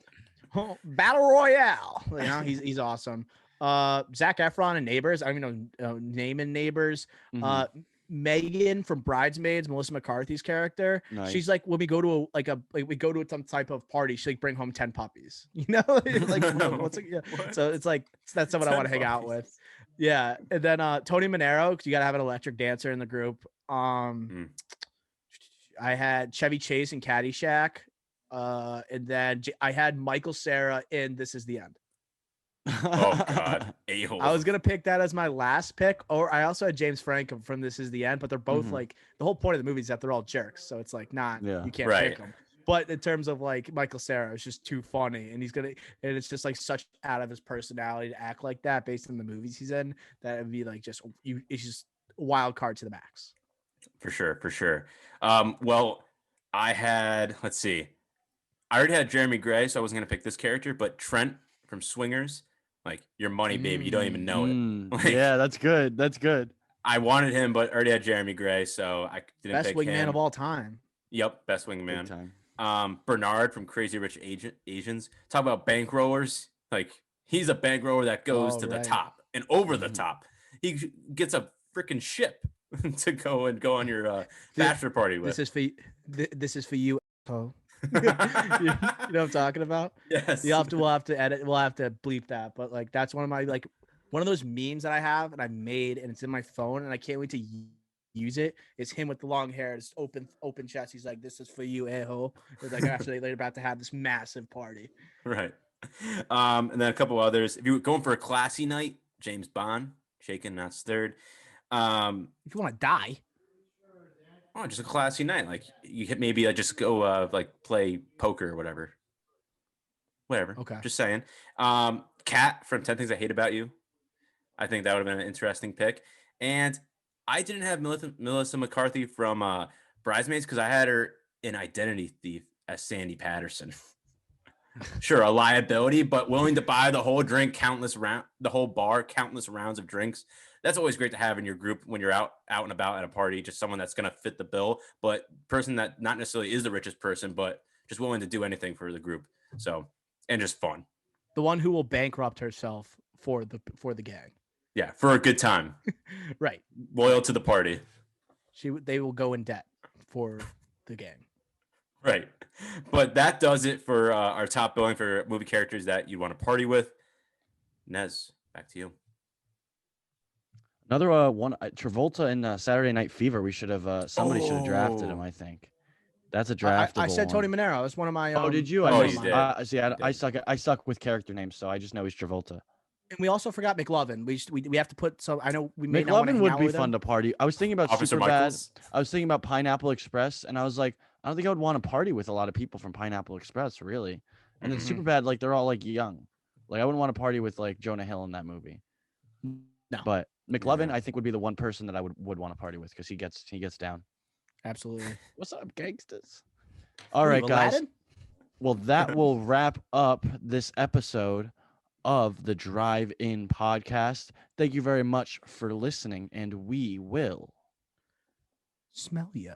Battle Royale. You know, he's awesome. Zac Efron and Neighbors. I don't even know name in Neighbors. Mhm. Megan from Bridesmaids, Melissa McCarthy's character. Nice. She's like, when we go to we go to some type of party, she like bring home 10 puppies. You know, like what's it, yeah. What? So it's like that's someone I 10 want to hang out puppies. with. Yeah, and then Tony Manero, because you gotta have an electric dancer in the group. I had Chevy Chase in Caddyshack, and then I had Michael Cera in This Is the End. Oh God, a-hole. I was gonna pick that as my last pick, or I also had James Franco from This Is the End, but they're both Mhm. like the whole point of the movie is that they're all jerks, so it's like not Yeah. you can't Right. pick them. But in terms of like Michael Cera, it's just too funny, and it's just like such out of his personality to act like that based on the movies he's in. That would be like it's just a wild card to the max. For sure. Well, let's see. I already had Jeremy Gray, so I wasn't gonna pick this character, but Trent from Swingers, like your money, baby. You don't even know it. Like, Yeah, that's good. That's good. I wanted him, but already had Jeremy Gray, so I didn't Best pick wingman him. of all time. Yep, best Big wingman. time. Bernard from Crazy Rich Asians. Talk about bankrollers. Like he's a bankroller that goes Oh, to the right. top and over the Mhm. top. He gets a freaking ship to go on your bachelor party with. This is for you. Oh. You know what I'm talking about? Yes. We'll have to edit. We'll have to bleep that. But like, that's one of my like one of those memes that I have and I made, and it's in my phone, and I can't wait to use it. It's him with the long hair, it's open chest. He's like, "This is for you, a-hole." It's like actually they're about to have this massive party. Right. And then a couple others. If you were going for a classy night, James Bond, shaken, not stirred. If you want to die, Oh, just a classy night. Like you hit maybe just go like play poker or whatever. Whatever. Okay. Just saying. Kat from 10 Things I Hate About You. I think that would have been an interesting pick. And I didn't have Melissa McCarthy from Bridesmaids because I had her in Identity Thief as Sandy Patterson. Sure, a liability, but willing to buy the whole bar, countless rounds of drinks that's always great to have in your group when you're out and about at a party. Just someone that's gonna fit the bill, but person that not necessarily is the richest person, but just willing to do anything for the group. So and just fun. The one who will bankrupt herself for the gang. Yeah, for a good time. Right. Loyal to the party. They will go in debt for the gang. Right. But that does it for our top billing for movie characters that you want to party with. Nez, back to you. Another one, Travolta in Saturday Night Fever. We should have somebody should have drafted him. Oh. I think that's a draftable I said Tony one. Monero. That's one of my. Oh, did you? Oh, missed- you did. See, You I did. suck. I suck with character names, so I just know he's Travolta. And we also forgot McLovin. We have to put some. I know we may not wanna McLovin hang would out be with fun him. to party. I was thinking about Officer Superbad. Michaels. I was thinking about Pineapple Express, and I was like, I don't think I would want to party with a lot of people from Pineapple Express, really. And then Mhm. Superbad, like they're all like young. Like I wouldn't want to party with like Jonah Hill in that movie. No. But McLovin, Yeah. I think would be the one person that I would want to party with because he gets down. Absolutely. What's up, gangsters? All right, Ooh, guys. Aladdin? Well, that will wrap up this episode of the Drive-In Podcast. Thank you very much for listening, and we will Smell ya.